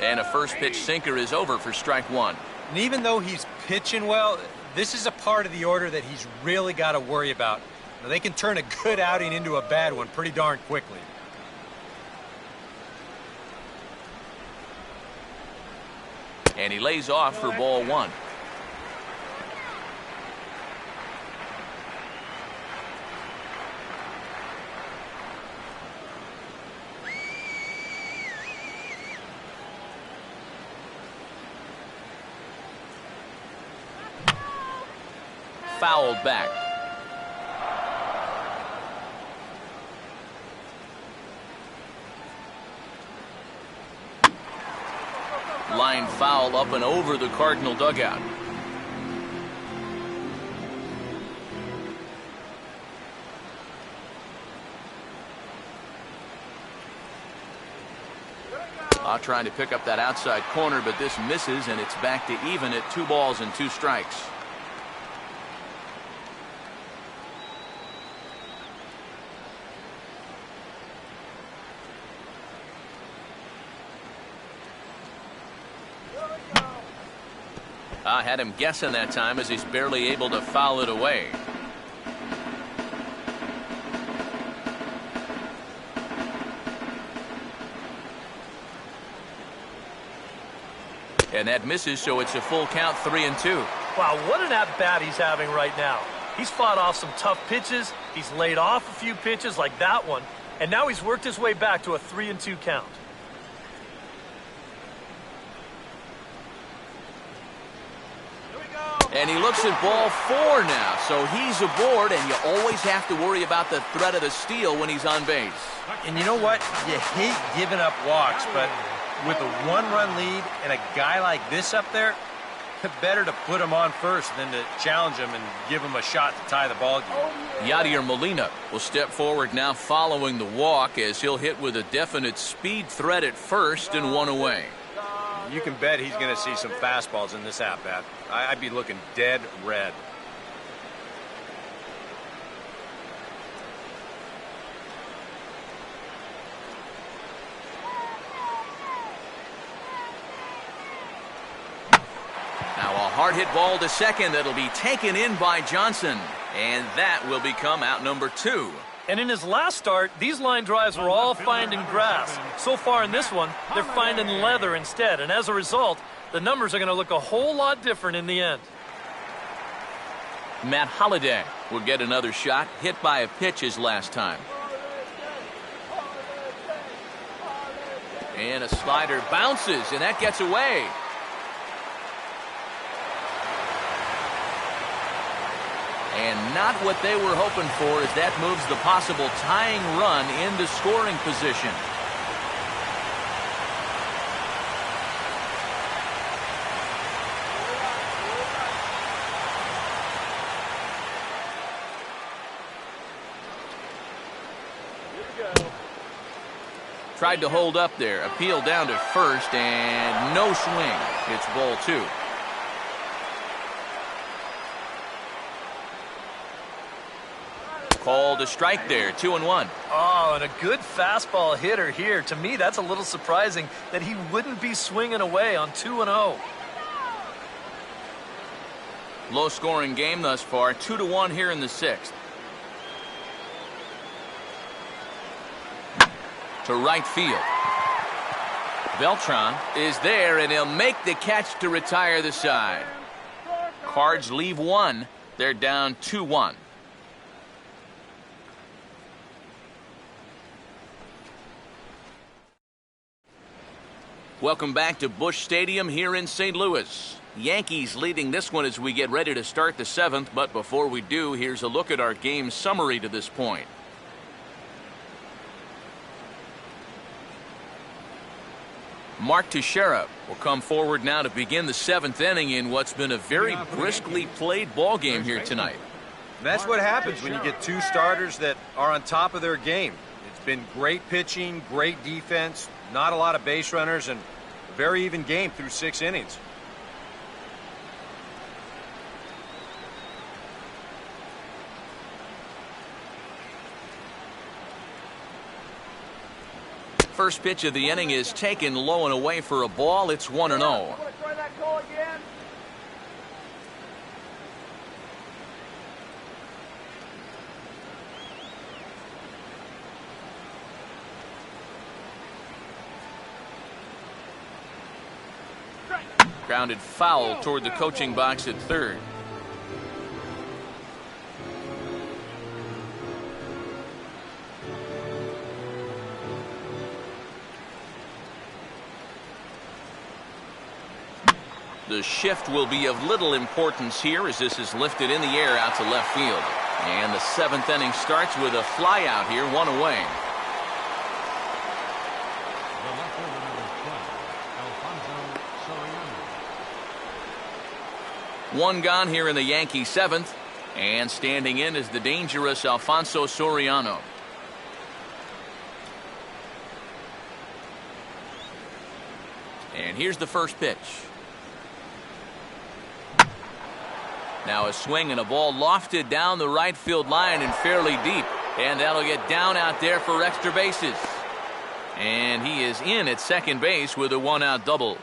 And a first pitch sinker is over for strike 1. And even though he's pitching well, this is a part of the order that he's really got to worry about. Now, they can turn a good outing into a bad one pretty darn quickly. And he lays off for ball 1. Fouled back. Line foul up and over the Cardinal dugout. Trying to pick up that outside corner, but this misses, and it's back to even at 2 balls and 2 strikes. I had him guessing that time as he's barely able to foul it away. And that misses, so it's a full count, 3-2. Wow, what an at-bat he's having right now. He's fought off some tough pitches. He's laid off a few pitches like that one. And now he's worked his way back to a 3-2 count. Here we go. And he looks at ball 4 now, so he's aboard, and you always have to worry about the threat of the steal when he's on base. And you know what? You hate giving up walks, but with a 1-run lead and a guy like this up there, better to put him on first than to challenge him and give him a shot to tie the ball game. Yadier Molina will step forward now following the walk as he'll hit with a definite speed threat at first and 1 away. You can bet he's going to see some fastballs in this at-bat. I'd be looking dead red. Now a hard hit ball to second that'll be taken in by Johnson. And that will become out number 2. And in his last start, these line drives were all finding grass. So far in this one, they're finding leather instead. And as a result, the numbers are going to look a whole lot different in the end. Matt Holliday will get another shot, hit by a pitch his last time. And a slider bounces, and that gets away. And not what they were hoping for as that moves the possible tying run into scoring position. Tried to hold up there. Appeal down to first, and no swing. It's ball 2. Called a strike there, 2-1. Oh, and a good fastball hitter here. To me, that's a little surprising that he wouldn't be swinging away on 2-0. Low-scoring game thus far, 2-1 here in the 6th. To right field. Beltran is there, and he'll make the catch to retire the side. Cards leave 1. They're down 2-1. Welcome back to Busch Stadium here in St. Louis. Yankees leading this one as we get ready to start the 7th, but before we do, here's a look at our game summary to this point. Mark Teixeira will come forward now to begin the 7th inning in what's been a very briskly played ball game here tonight. And that's what happens when you get 2 starters that are on top of their game. It's been great pitching, great defense, not a lot of base runners, and a very even game through 6 innings. First pitch of the inning is taken low and away for a ball. It's 1-0. Grounded foul toward the coaching box at third. The shift will be of little importance here as this is lifted in the air out to left field. And the 7th inning starts with a fly out here, 1 away. One gone here in the Yankee 7th, and standing in is the dangerous Alfonso Soriano. And here's the first pitch. Now a swing and a ball lofted down the right field line and fairly deep. And that'll get down out there for extra bases. And he is in at second base with a 1-out double.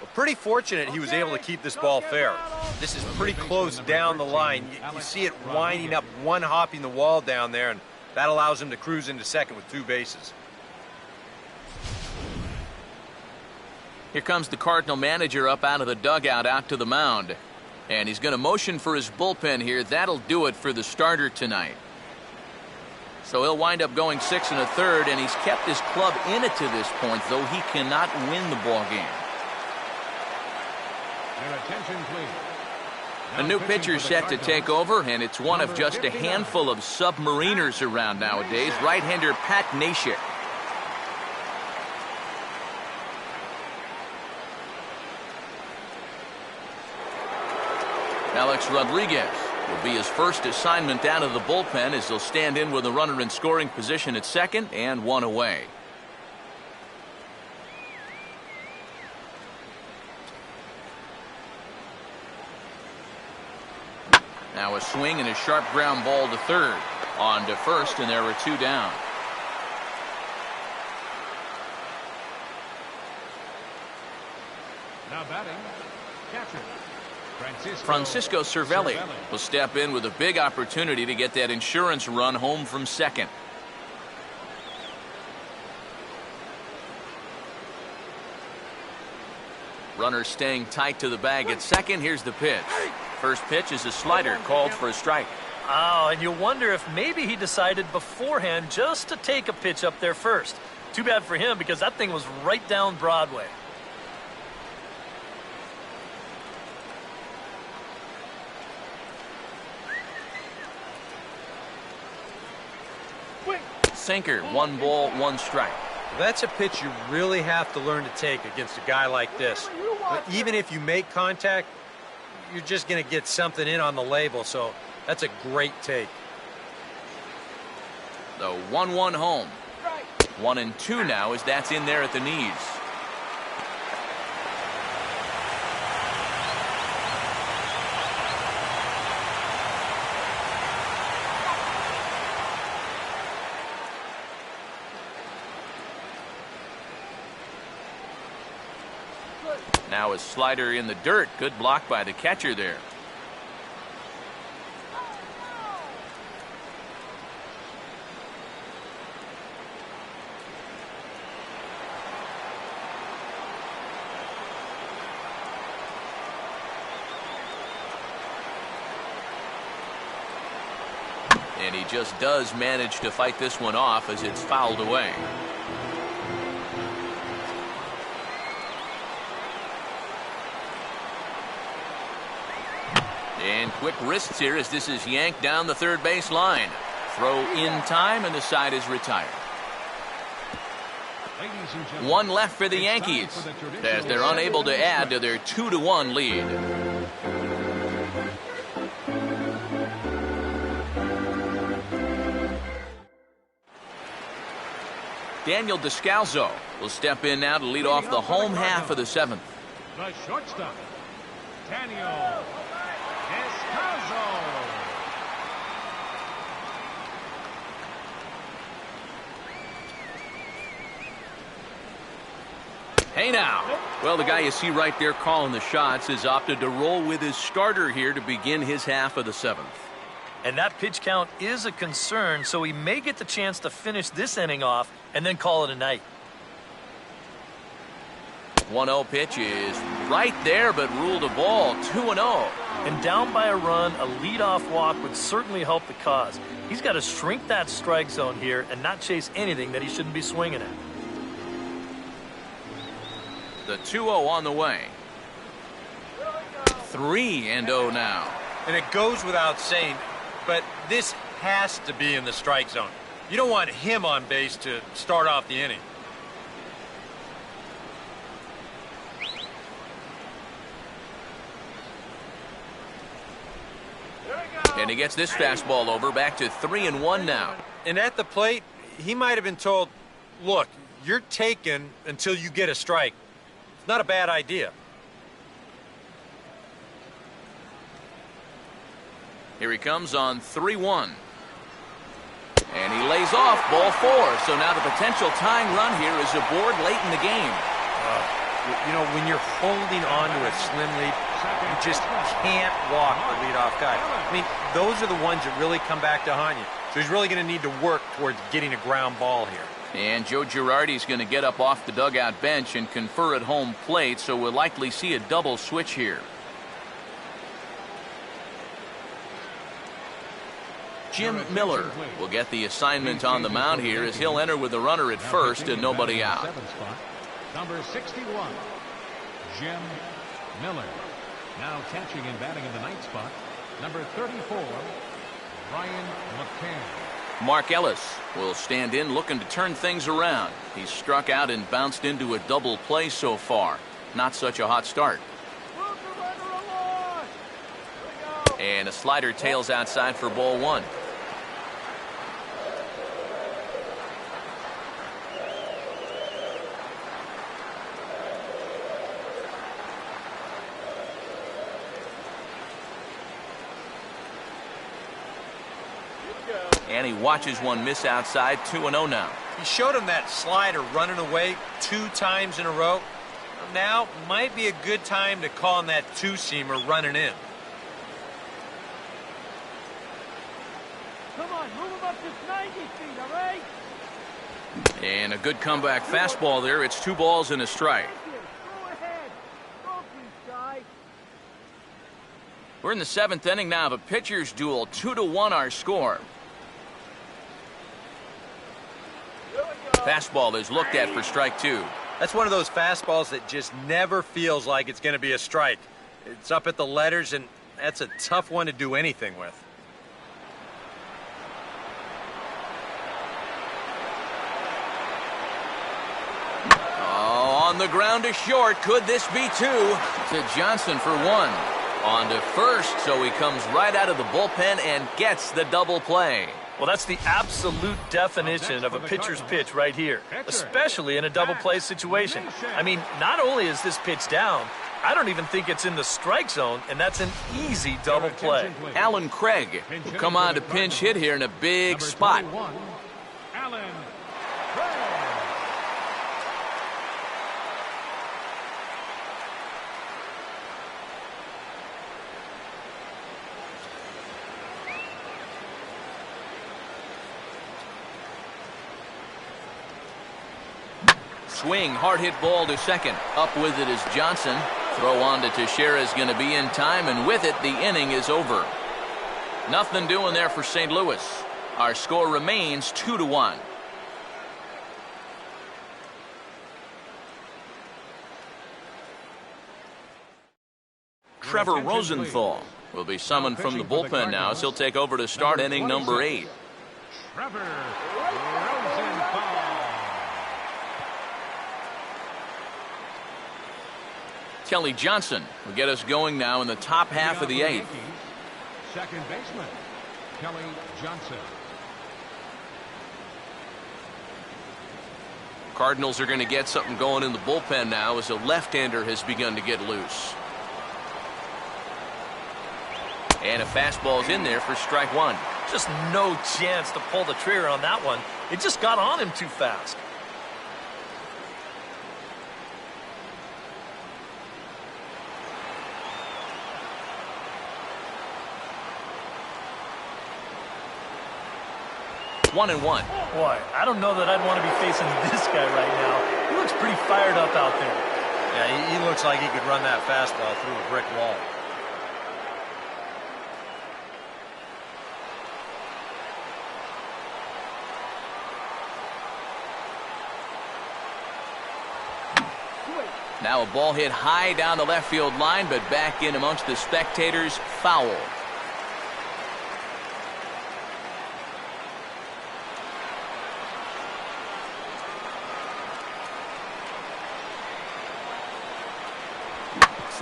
Well, pretty fortunate he was able to keep this ball fair. This is pretty close down the line. You see it winding up, one hopping the wall down there, and that allows him to cruise into second with 2 bases. Here comes the Cardinal manager up out of the dugout out to the mound. And he's going to motion for his bullpen here. That'll do it for the starter tonight. So he'll wind up going 6 1/3, and he's kept his club in it to this point, though he cannot win the ball game. Your attention, please. A new pitcher set to take over, and it's one of just a handful of submariners around nowadays. Right-hander Pat Neshek. Alex Rodriguez will be his first assignment out of the bullpen as he'll stand in with a runner in scoring position at second and one away. Now a swing and a sharp ground ball to third. On to first, and there are two down. Now batting, catcher. Francisco Cervelli will step in with a big opportunity to get that insurance run home from second. Runner staying tight to the bag at second. Here's the pitch. First pitch is a slider called for a strike. Oh, and you wonder if maybe he decided beforehand just to take a pitch up there first. Too bad for him because that thing was right down Broadway. Sinker, 1 ball, 1 strike. That's a pitch you really have to learn to take against a guy like this. But even if you make contact, you're just going to get something in on the label, so that's a great take. The 1-1 home. 1-2 now as that's in there at the knees. Now a slider in the dirt. Good block by the catcher there. And he just does manage to fight this one off as it's fouled away. And quick wrists here as this is yanked down the third base line. Throw in time and the side is retired. One left for the Yankees as they're unable to add to their 2-1 lead. Daniel Descalzo will step in now to lead off the home half of the 7th. The shortstop, Daniel Descalzo. Hey now. Well, the guy you see right there calling the shots has opted to roll with his starter here to begin his half of the 7th. And that pitch count is a concern, so he may get the chance to finish this inning off and then call it a night. 1-0 pitch is right there, but ruled a ball. 2-0. And down by a run, a leadoff walk would certainly help the cause. He's got to shrink that strike zone here and not chase anything that he shouldn't be swinging at. The 2-0 on the way. 3-0 now. And it goes without saying, but this has to be in the strike zone. You don't want him on base to start off the inning. And he gets this fastball over, back to 3-1 now. And at the plate, he might have been told, look, you're taken until you get a strike. It's not a bad idea. Here he comes on 3-1. And he lays off ball 4. So now the potential tying run here is aboard late in the game. You know, when you're holding on to a slim lead, you just can't walk the leadoff guy. I mean, those are the ones that really come back to haunt you. So he's really going to need to work towards getting a ground ball here. And Joe Girardi's going to get up off the dugout bench and confer at home plate, so we'll likely see a double switch here. Jim Miller will get the assignment on the mound here as he'll enter with the runner at first and nobody out. Number 61, Jim Miller. Now catching and batting in the ninth spot, number 34, Ryan Mccann. Mark Ellis will stand in looking to turn things around. He's struck out and bounced into a double play so far. Not such a hot start. And a slider tails outside for ball one. And he watches one miss outside. 2-0 now. He showed him that slider running away 2 times in a row. Now might be a good time to call him that two-seamer running in. Come on, move him up to 90 feet, all right? And a good comeback fastball there. It's 2 balls and a strike. Go ahead. Don't be shy. We're in the 7th inning now of a pitcher's duel. 2-1 our score. Fastball is looked at for strike 2. That's one of those fastballs that just never feels like it's going to be a strike. It's up at the letters, and that's a tough one to do anything with. Oh, on the ground to short. Could this be 2? To Johnson for 1. On to first, so he comes right out of the bullpen and gets the double play. Well, that's the absolute definition of a pitcher's pitch right here, especially in a double play situation. I mean, not only is this pitch down, I don't even think it's in the strike zone, and that's an easy double play. Alan Craig will come on to pinch hit here in a big spot. Alan Craig. Swing, hard hit ball to second. Up with it is Johnson. Throw on to Teixeira is going to be in time, and with it, the inning is over. Nothing doing there for St. Louis. Our score remains 2-1. Trevor Rosenthal will be summoned from the bullpen now as he'll take over to start inning number 8. Trevor Rosenthal. Kelly Johnson will get us going now in the top half of the 8th. Second baseman, Kelly Johnson. Cardinals are going to get something going in the bullpen now as a left-hander has begun to get loose. And a fastball's in there for strike 1. Just no chance to pull the trigger on that one. It just got on him too fast. One and one. Boy, I don't know that I'd want to be facing this guy right now. He looks pretty fired up out there. Yeah, he looks like he could run that fastball through a brick wall. Now a ball hit high down the left field line, but back in amongst the spectators. Foul.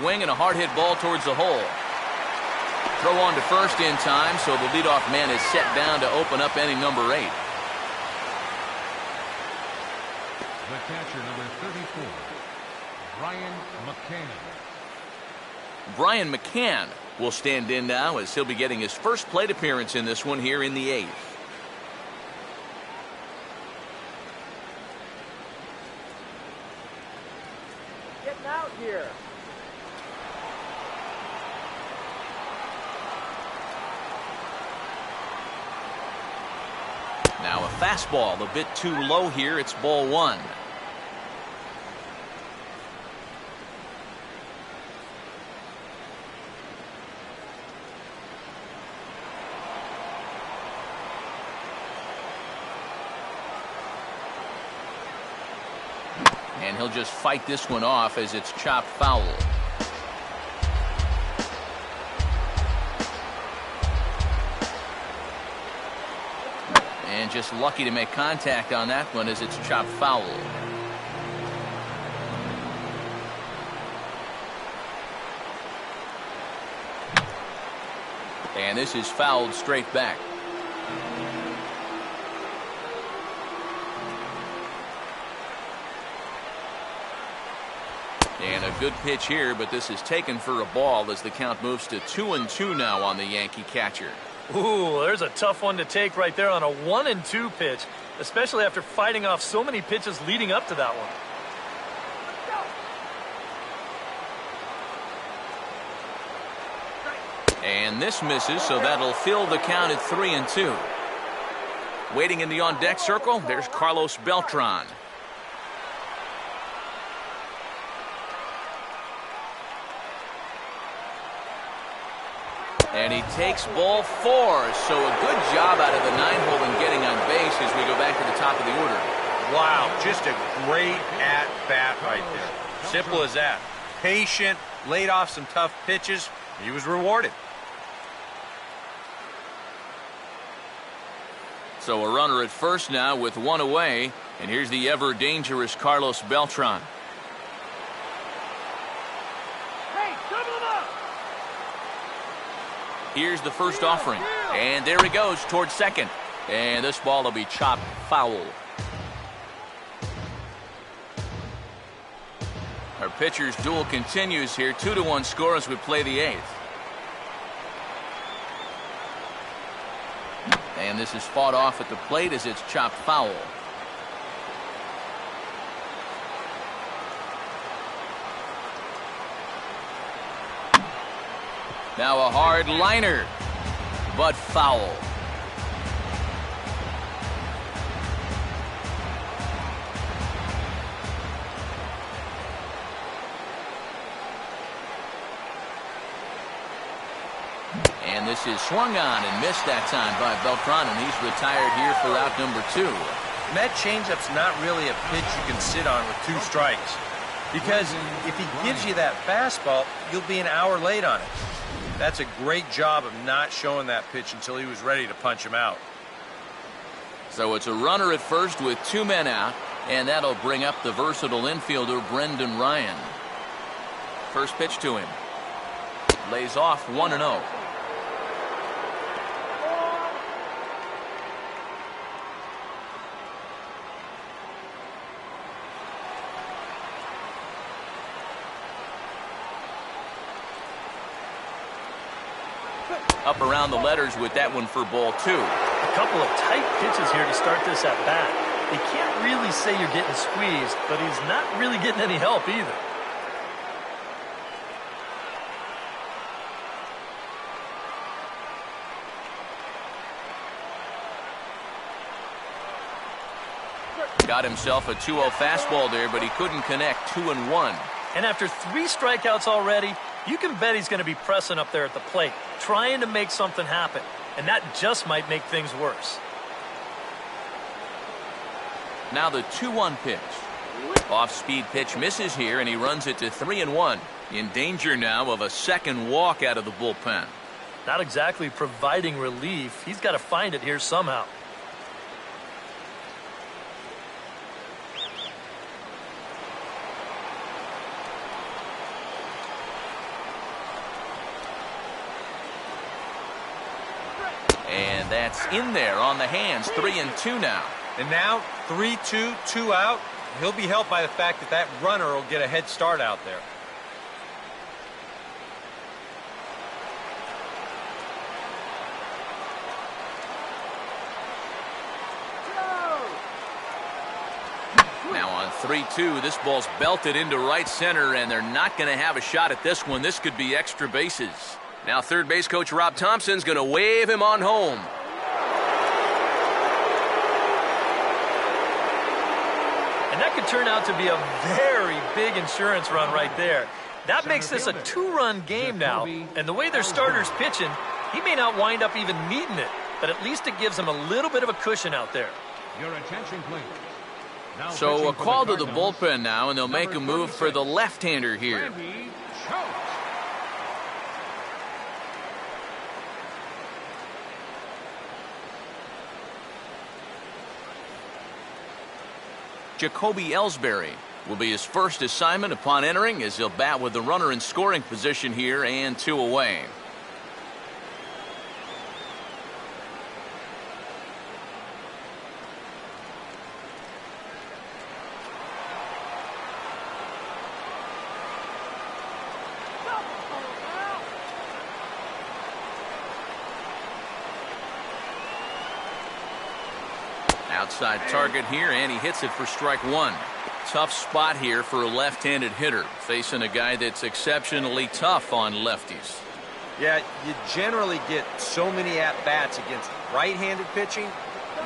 Swing and a hard hit ball towards the hole. Throw on to first in time, so the leadoff man is set down to open up inning number 8. The catcher, number 34, Brian Mccann. Brian Mccann will stand in now as he'll be getting his first plate appearance in this one here in the 8th. Getting out here. Now a fastball a bit too low here. It's ball 1. And he'll just fight this one off as it's chopped foul. And just lucky to make contact on that one as it's chopped foul. And this is fouled straight back. And a good pitch here, but this is taken for a ball as the count moves to 2-2 now on the Yankee catcher. Ooh, there's a tough one to take right there on a 1-2 pitch, especially after fighting off so many pitches leading up to that one. And this misses, so that'll fill the count at 3-2. Waiting in the on-deck circle, there's Carlos Beltran. And he takes ball 4, so a good job out of the 9-hole in getting on base as we go back to the top of the order. Wow, just a great at-bat right there. Simple as that. Patient, laid off some tough pitches. He was rewarded. So a runner at first now with 1 away, and here's the ever-dangerous Carlos Beltran. Here's the first offering, and there he goes towards second. And this ball will be chopped foul. Our pitcher's duel continues here. 2-1 score as we play the 8th. And this is fought off at the plate as it's chopped foul. Now a hard liner, but foul. And this is swung on and missed that time by Beltran, and he's retired here for out number 2. And that changeup's not really a pitch you can sit on with 2 strikes. Because if he gives you that fastball, you'll be an hour late on it. That's a great job of not showing that pitch until he was ready to punch him out. So it's a runner at first with 2 men out, and that'll bring up the versatile infielder Brendan Ryan. First pitch to him. Lays off 1-0. Up around the letters with that one for ball 2. A couple of tight pitches here to start this at bat. You can't really say you're getting squeezed, but he's not really getting any help either. Got himself a 2-0 fastball there, but he couldn't connect. 2-1. And after 3 strikeouts already, you can bet he's going to be pressing up there at the plate, trying to make something happen. And that just might make things worse. Now the 2-1 pitch. Off-speed pitch misses here, and he runs it to 3-1. In danger now of a second walk out of the bullpen. Not exactly providing relief. He's got to find it here somehow. And that's in there on the hands. 3-2 now. And now 3-2, 2 out. He'll be helped by the fact that that runner will get a head start out there. Now on 3-2, this ball's belted into right center, and they're not going to have a shot at this one. This could be extra bases. Now third base coach Rob Thompson's going to wave him on home. And that could turn out to be a very big insurance run right there. That makes this a 2-run game now. And the way their starter's pitching, he may not wind up even needing it. But at least it gives him a little bit of a cushion out there. Your attention, please. So a call to the bullpen now, and they'll make a move for the left-hander here. Jacoby Ellsbury will be his first assignment upon entering, as he'll bat with the runner in scoring position here and 2 away. Outside target here, and he hits it for strike 1. Tough spot here for a left-handed hitter, facing a guy that's exceptionally tough on lefties. Yeah, you generally get so many at-bats against right-handed pitching.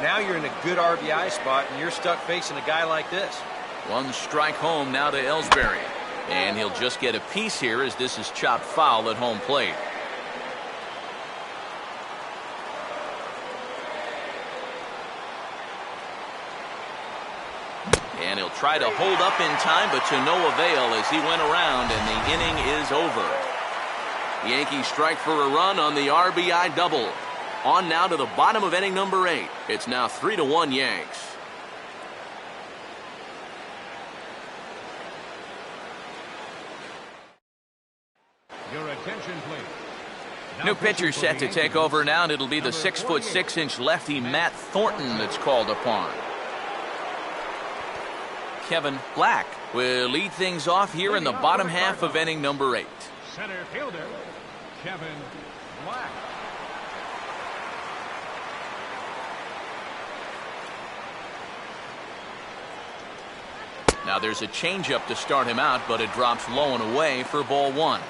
Now you're in a good RBI spot, and you're stuck facing a guy like this. 1 strike home now to Ellsbury. And he'll just get a piece here, as this is chopped foul at home plate. And he'll try to hold up in time, but to no avail as he went around, and the inning is over. The Yankees strike for a run on the RBI double. On now to the bottom of inning number 8. It's now 3-1 Yanks. Your attention, please. New pitcher set to take over now, and it'll be the 6'6" lefty Matt Thornton that's called upon. Kevin Black will lead things off here in the bottom half of inning number 8. Center fielder, Kevin Black. Now there's a changeup to start him out, but it drops low and away for ball 1.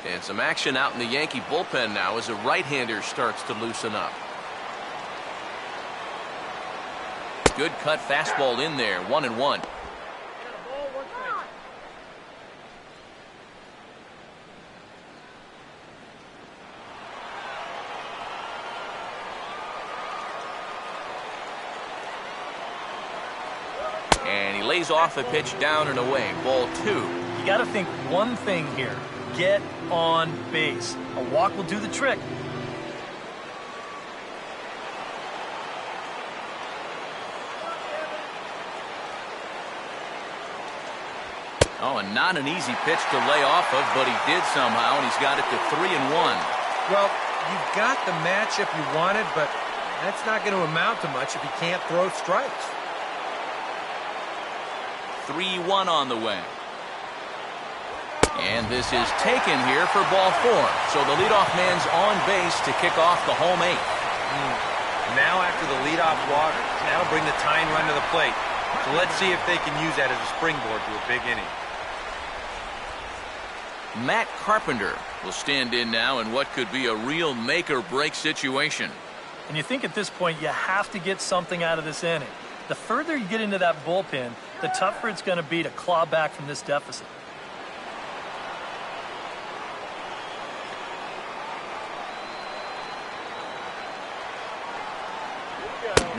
And some action out in the Yankee bullpen now as a right-hander starts to loosen up. Good cut fastball in there, 1-1. And he lays off a pitch down and away, ball 2. You got to think one thing here. Get on base. A walk will do the trick. Oh, and not an easy pitch to lay off of, but he did somehow, and he's got it to 3-1. Well, you've got the matchup you wanted, but that's not going to amount to much if you can't throw strikes. 3-1 on the way. And this is taken here for ball 4. So the leadoff man's on base to kick off the home 8th. Now after the leadoff walk, that'll bring the tying run to the plate. So let's see if they can use that as a springboard to a big inning. Matt Carpenter will stand in now in what could be a real make-or-break situation. And you think at this point you have to get something out of this inning. The further you get into that bullpen, the tougher it's going to be to claw back from this deficit.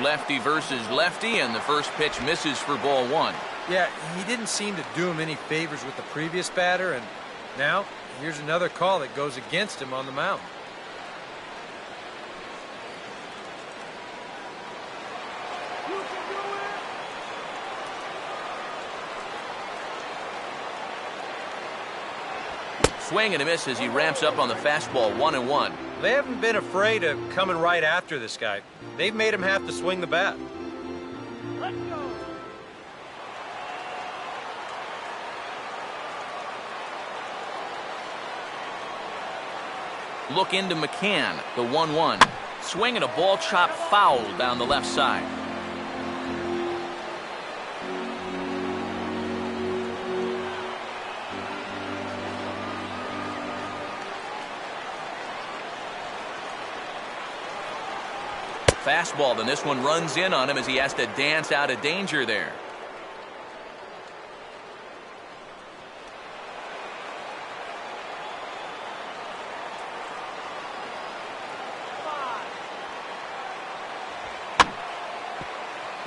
Lefty versus lefty, and the first pitch misses for ball 1. Yeah, he didn't seem to do him any favors with the previous batter, and now here's another call that goes against him on the mound. Swing and a miss as he ramps up on the fastball, 1-1. They haven't been afraid of coming right after this guy. They've made him have to swing the bat. Let's go. Look into Mccann, the 1-1. Swing and a ball chopped foul down the left side. Fastball, then this one runs in on him as he has to dance out of danger there.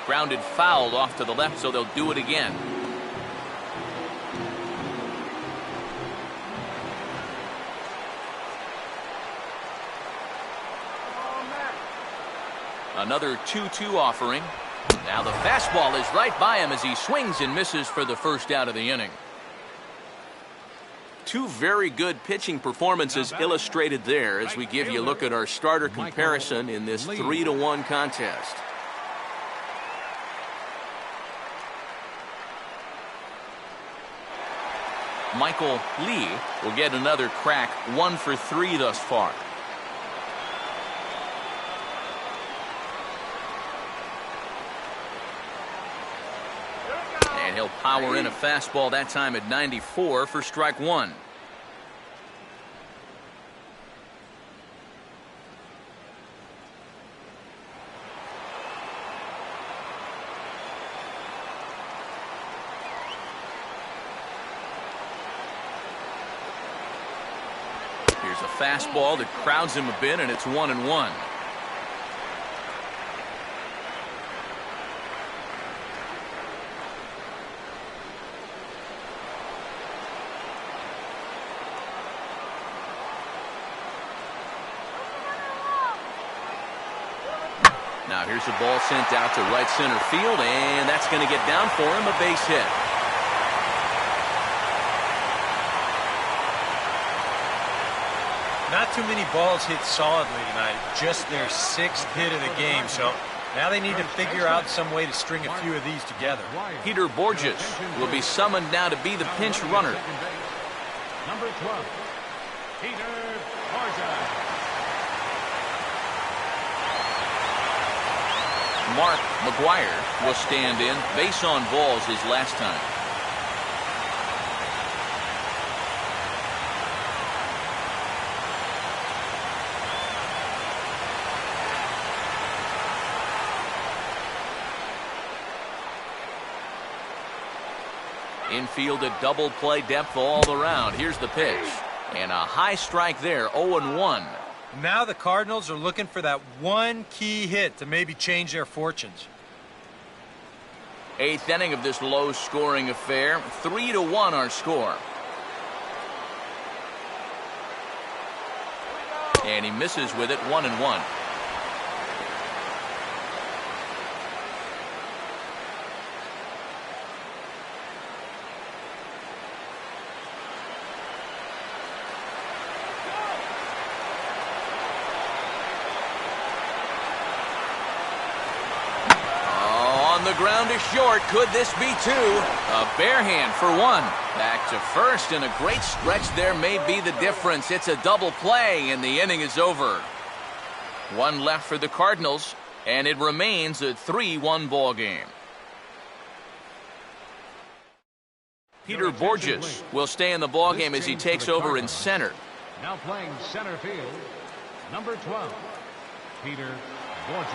Grounded foul off to the left, so they'll do it again. Another 2-2 offering. Now the fastball is right by him as he swings and misses for the first out of the inning. Two very good pitching performances illustrated there as we give you a look at our starter comparison in this 3-1 contest. Michael Lee will get another crack, 1 for 3 thus far. And he'll power in a fastball that time at 94 for strike 1. Here's a fastball that crowds him a bit, and it's 1-1. Now here's a ball sent out to right center field, and that's going to get down for him, a base hit. Not too many balls hit solidly tonight, just their 6th hit of the game, so now they need to figure out some way to string a few of these together. Peter Borges will be summoned now to be the pinch runner. Number 12, Peter Borges. Mark McGuire will stand in. Base on balls his last time. Infield at double play depth all around. Here's the pitch. And a high strike there, 0-1. Now the Cardinals are looking for that one key hit to maybe change their fortunes. 8th inning of this low-scoring affair. 3-1 our score. And he misses with it, 1-1. The ground is short. Could this be 2? A bare hand for 1. Back to first, and a great stretch there may be the difference. It's a double play, and the inning is over. 1 left for the Cardinals, and it remains a 3-1 ball game. Peter Borges will stay in the ball game as he takes over in center. Now playing center field, number 12, Peter Borges.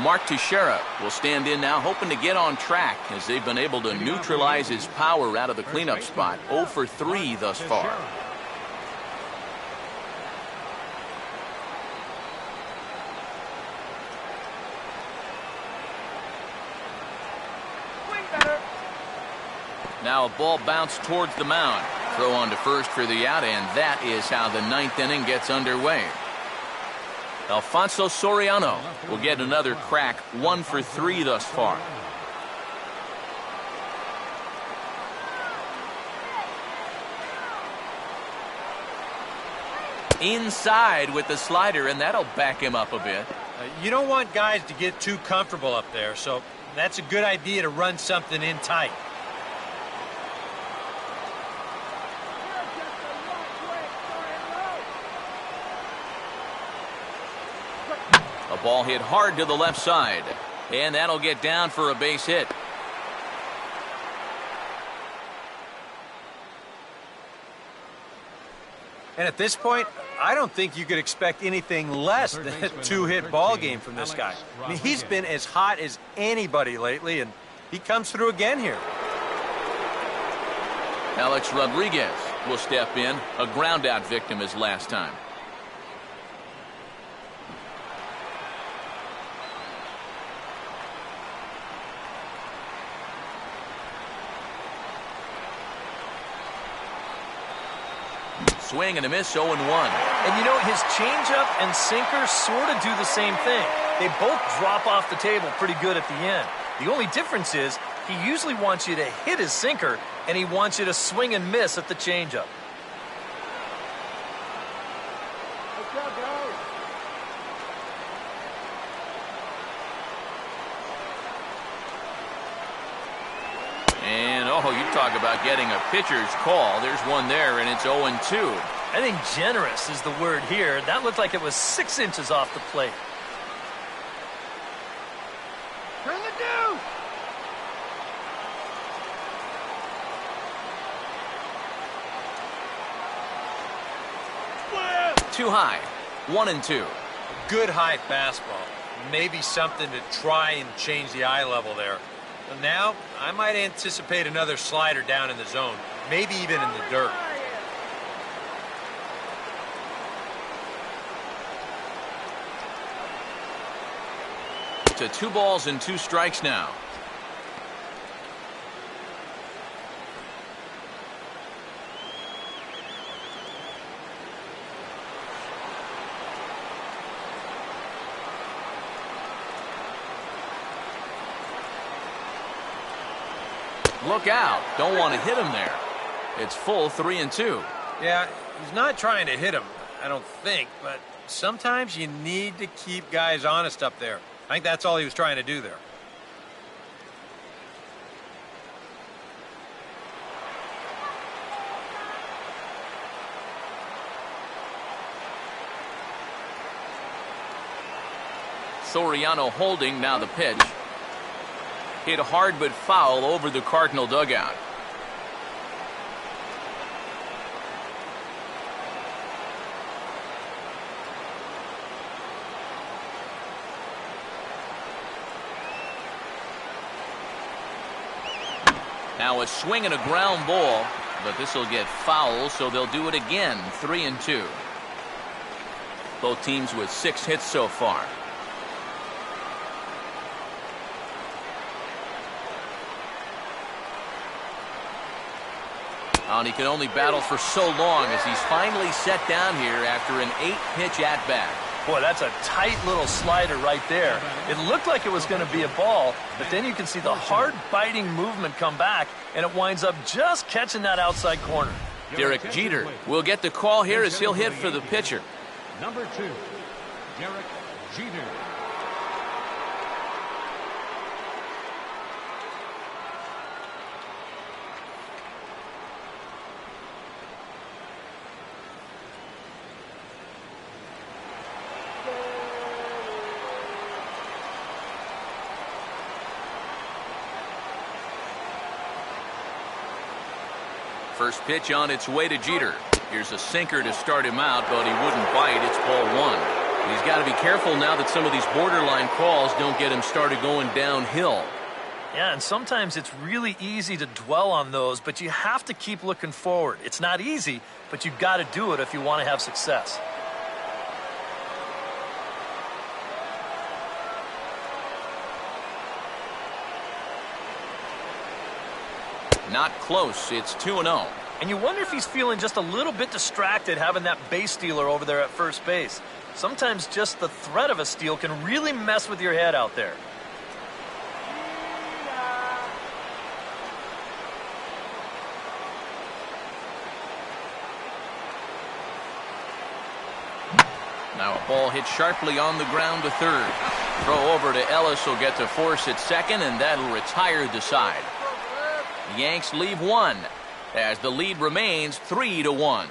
Mark Teixeira will stand in now, hoping to get on track as they've been able to neutralize his power out of the cleanup spot. 0 for 3 thus far. Now a ball bounced towards the mound. Throw on to first for the out, and that is how the 9th inning gets underway. Alfonso Soriano will get another crack, 1 for 3 thus far. Inside with the slider, and that'll back him up a bit. You don't want guys to get too comfortable up there, so that's a good idea to run something in tight. A ball hit hard to the left side, and that'll get down for a base hit. And at this point, I don't think you could expect anything less than a 2-hit ball game from this guy. I mean, he's been as hot as anybody lately, and he comes through again here. Alex Rodriguez will step in, a ground-out victim his last time. Swing and a miss, 0-1. And you know, his changeup and sinker sort of do the same thing. They both drop off the table pretty good at the end. The only difference is he usually wants you to hit his sinker, and he wants you to swing and miss at the changeup. Good job, guys. And, oh, you talk about getting a pitcher's call. There's one there, and it's 0-2. I think generous is the word here. That looked like it was 6 inches off the plate. Turn the deuce. Too high. 1-2. Good high fastball. Maybe something to try and change the eye level there. But now, I might anticipate another slider down in the zone. Maybe even in the dirt. To 2 balls and 2 strikes now. Look out. Don't want to hit him there. It's full 3-2. Yeah, he's not trying to hit him, I don't think, but sometimes you need to keep guys honest up there. I think that's all he was trying to do there. Soriano holding, now the pitch. Hit hard but foul over the Cardinal dugout. Now a swing and a ground ball, but this will get foul, so they'll do it again. 3-2. Both teams with 6 hits so far. And he can only battle for so long as he's finally set down here after an 8-pitch at-bat. Boy, that's a tight little slider right there. It looked like it was going to be a ball, but then you can see the hard biting movement come back, and it winds up just catching that outside corner. Derek Jeter will get the call here as he'll hit for the pitcher. Number 2, Derek Jeter. First pitch on its way to Jeter. Here's a sinker to start him out, but he wouldn't bite. It's ball 1. He's got to be careful now that some of these borderline calls don't get him started going downhill. Yeah, and sometimes it's really easy to dwell on those, but you have to keep looking forward. It's not easy, but you've got to do it if you want to have success. Not close. It's 2-0. And you wonder if he's feeling just a little bit distracted having that base stealer over there at first base. Sometimes just the threat of a steal can really mess with your head out there. Now a ball hit sharply on the ground to third. Throw over to Ellis will get to force at second, and that'll retire the side. The Yanks leave 1 as the lead remains 3-1.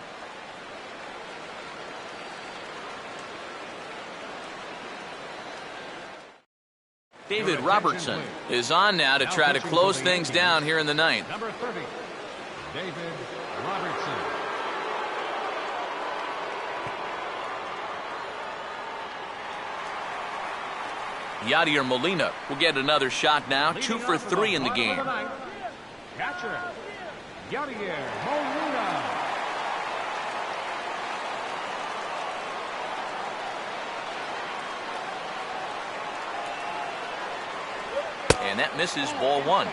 David Robertson is on now to try to close things down here in the 9th. Number 30, David Robertson. Yadier Molina will get another shot now. 2 for 3 in the game. Catcher, Yadier Molina. And that misses, ball 1.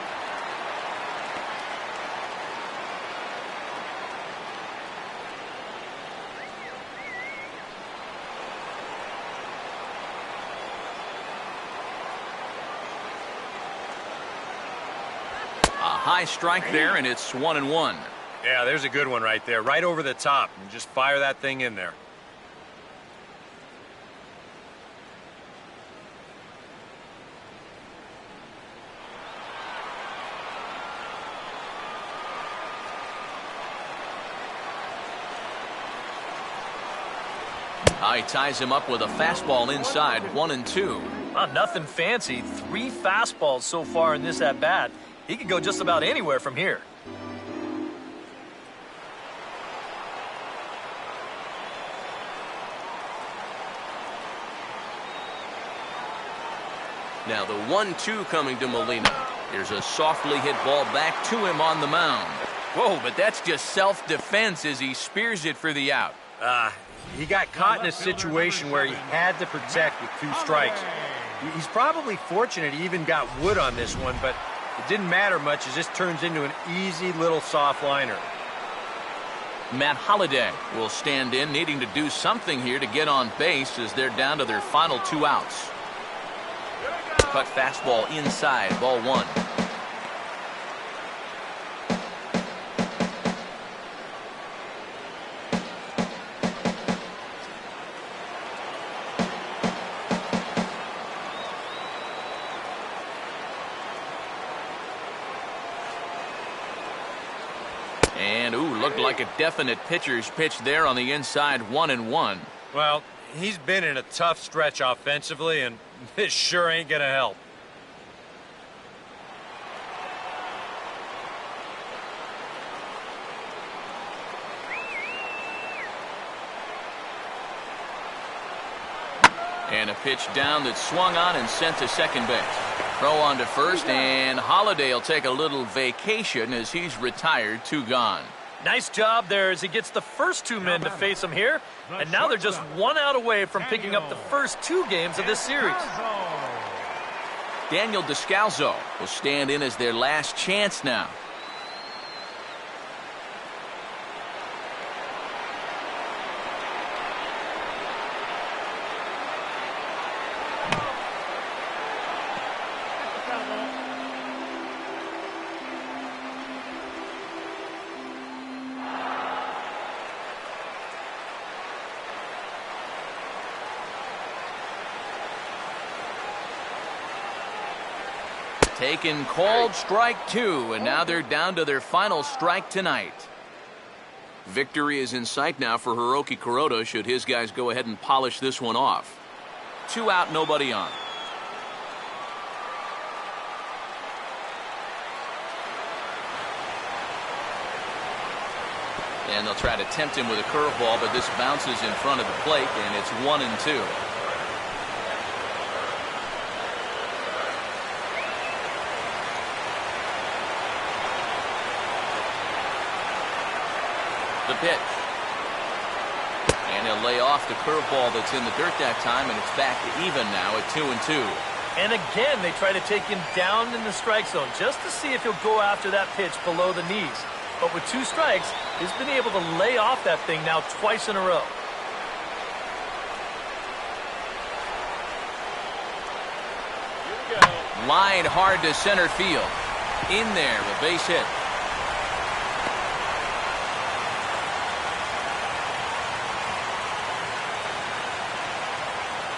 high strike there, and it's 1-1. Yeah, there's a good one right there, right over the top. And just fire that thing in there. He ties him up with a fastball inside, 1-2. Nothing fancy. 3 fastballs so far in this at-bat. He could go just about anywhere from here. Now the 1-2 coming to Molina. Here's a softly hit ball back to him on the mound. Whoa, but that's just self-defense as he spears it for the out. He got caught in a situation where he had to protect with 2 strikes. He's probably fortunate he even got wood on this one, but it didn't matter much as this turns into an easy little soft liner. Matt Holliday will stand in, needing to do something here to get on base as they're down to their final 2 outs. Cut fastball inside, ball 1. And, looked like a definite pitcher's pitch there on the inside, 1-1. Well, he's been in a tough stretch offensively, and this sure ain't gonna help. And a pitch down that swung on and sent to second base. Throw on to first, and Holliday will take a little vacation as he's retired, 2 gone. Nice job there as he gets the first 2 men to face him here. And now they're just 1 out away from picking up the first 2 games of this series. Daniel Descalzo will stand in as their last chance now. Taken called strike 2, and now they're down to their final strike tonight. Victory is in sight now for Hiroki Kuroda should his guys go ahead and polish this one off. 2 out, nobody on. And they'll try to tempt him with a curveball, but this bounces in front of the plate, and it's 1-2. The pitch. And he'll lay off the curveball that's in the dirt that time, and it's back to even now at 2-2. And again, they try to take him down in the strike zone just to see if he'll go after that pitch below the knees. But with 2 strikes, he's been able to lay off that thing now twice in a row. Line hard to center field. In there, a base hit.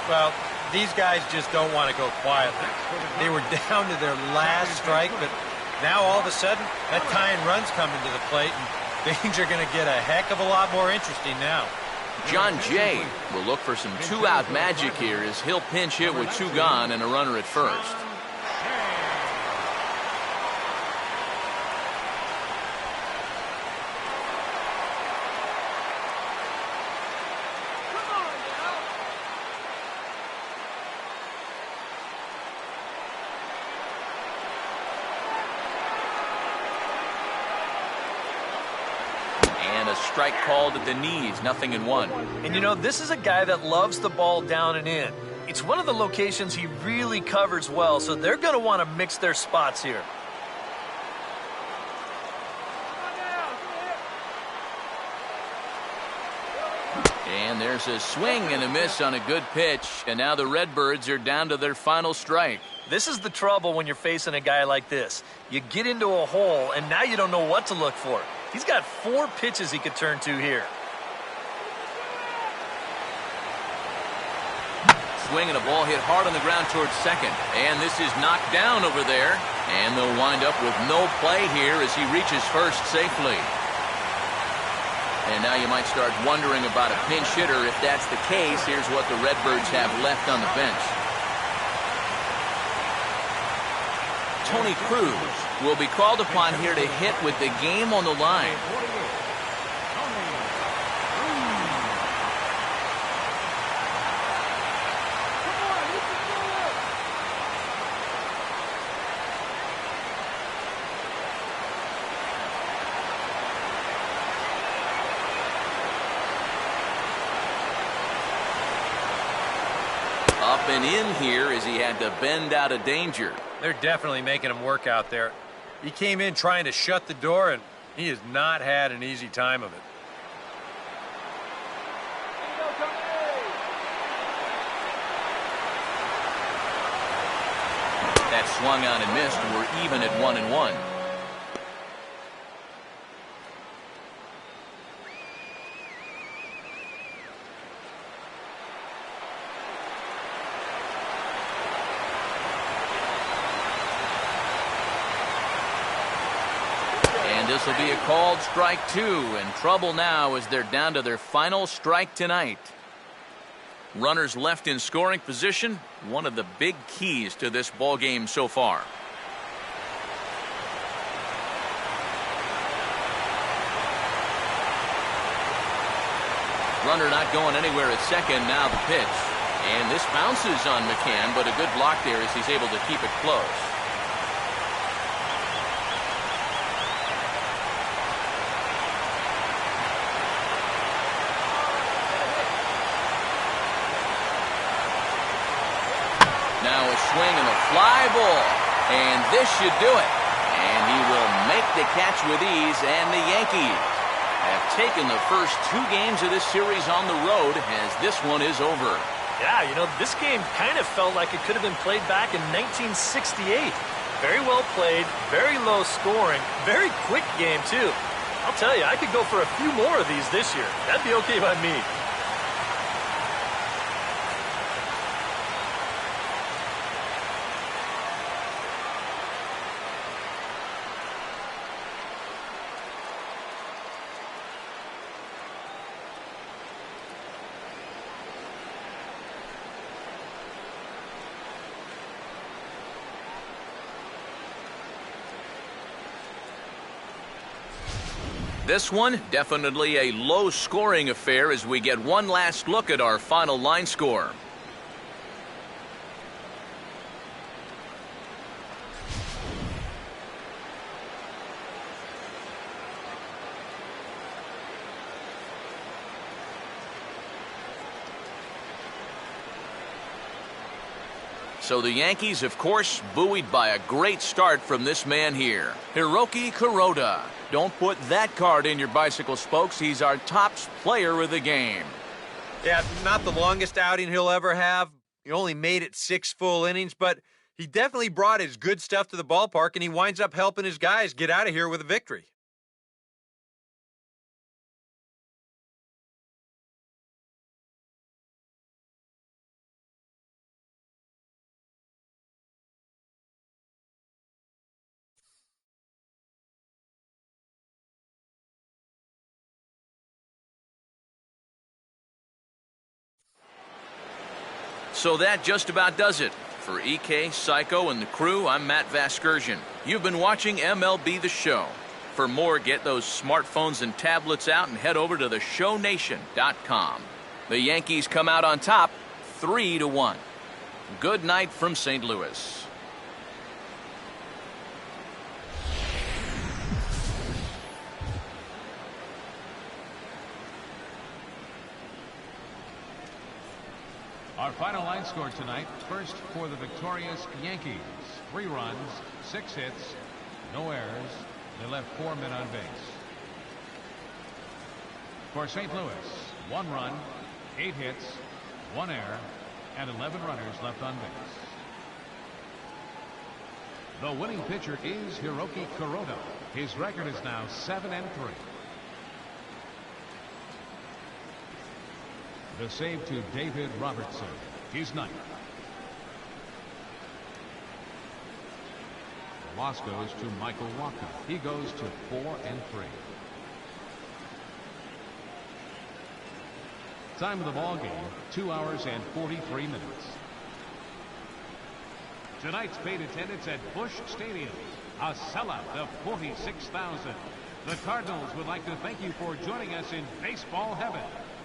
Well, these guys just don't want to go quietly. They were down to their last strike, but now all of a sudden, that tying run's coming to the plate, and things are going to get a heck of a lot more interesting now. John Jay will look for some 2-out magic here as he'll pinch hit with 2 gone and a runner at first. Strike called at the knees, 0-1. And you know, this is a guy that loves the ball down and in. It's one of the locations he really covers well, so they're going to want to mix their spots here. And there's a swing and a miss on a good pitch, and now the Redbirds are down to their final strike. This is the trouble when you're facing a guy like this. You get into a hole, and now you don't know what to look for. He's got 4 pitches he could turn to here. Swinging a ball hit hard on the ground towards second. And this is knocked down over there. And they'll wind up with no play here as he reaches first safely. And now you might start wondering about a pinch hitter. If that's the case, here's what the Redbirds have left on the bench. Tony Cruz will be called upon here to hit with the game on the line. Up and in here as he had to bend out of danger. They're definitely making him work out there. He came in trying to shut the door, and he has not had an easy time of it. That swung out and missed. We're even at 1-1. This will be a called strike 2, and trouble now as they're down to their final strike tonight. Runners left in scoring position, one of the big keys to this ball game so far. Runner not going anywhere at second. Now the pitch, and this bounces on Mccann, but a good block there as he's able to keep it close. Now a swing and a fly ball, and this should do it. And he will make the catch with ease, and the Yankees have taken the first 2 games of this series on the road as this one is over. Yeah, you know, this game kind of felt like it could have been played back in 1968. Very well played, very low scoring, very quick game too. I'll tell you, I could go for a few more of these this year. That'd be okay by me. This one, definitely a low-scoring affair as we get one last look at our final line score. So the Yankees, of course, buoyed by a great start from this man here, Hiroki Kuroda. Don't put that card in your bicycle spokes. He's our top player of the game. Yeah, not the longest outing he'll ever have. He only made it 6 full innings, but he definitely brought his good stuff to the ballpark, and he winds up helping his guys get out of here with a victory. So that just about does it. For EK, Psycho, and the crew, I'm Matt Vasgersian. You've been watching MLB The Show. For more, get those smartphones and tablets out and head over to theshownation.com. The Yankees come out on top, 3-1. Good night from St. Louis. Our final line score tonight, first for the victorious Yankees. 3 runs, 6 hits, no errors. They left 4 men on base. For St. Louis, 1 run, 8 hits, 1 error, and 11 runners left on base. The winning pitcher is Hiroki Kuroda. His record is now 7-3. The save to David Robertson. He's ninth. The loss goes to Michael Walker. He goes to 4-3. Time of the ball game, 2 hours and 43 minutes. Tonight's paid attendance at Busch Stadium, a sellout of 46,000. The Cardinals would like to thank you for joining us in baseball heaven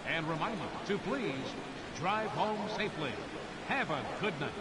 and remind you to please drive home safely. Have a good night.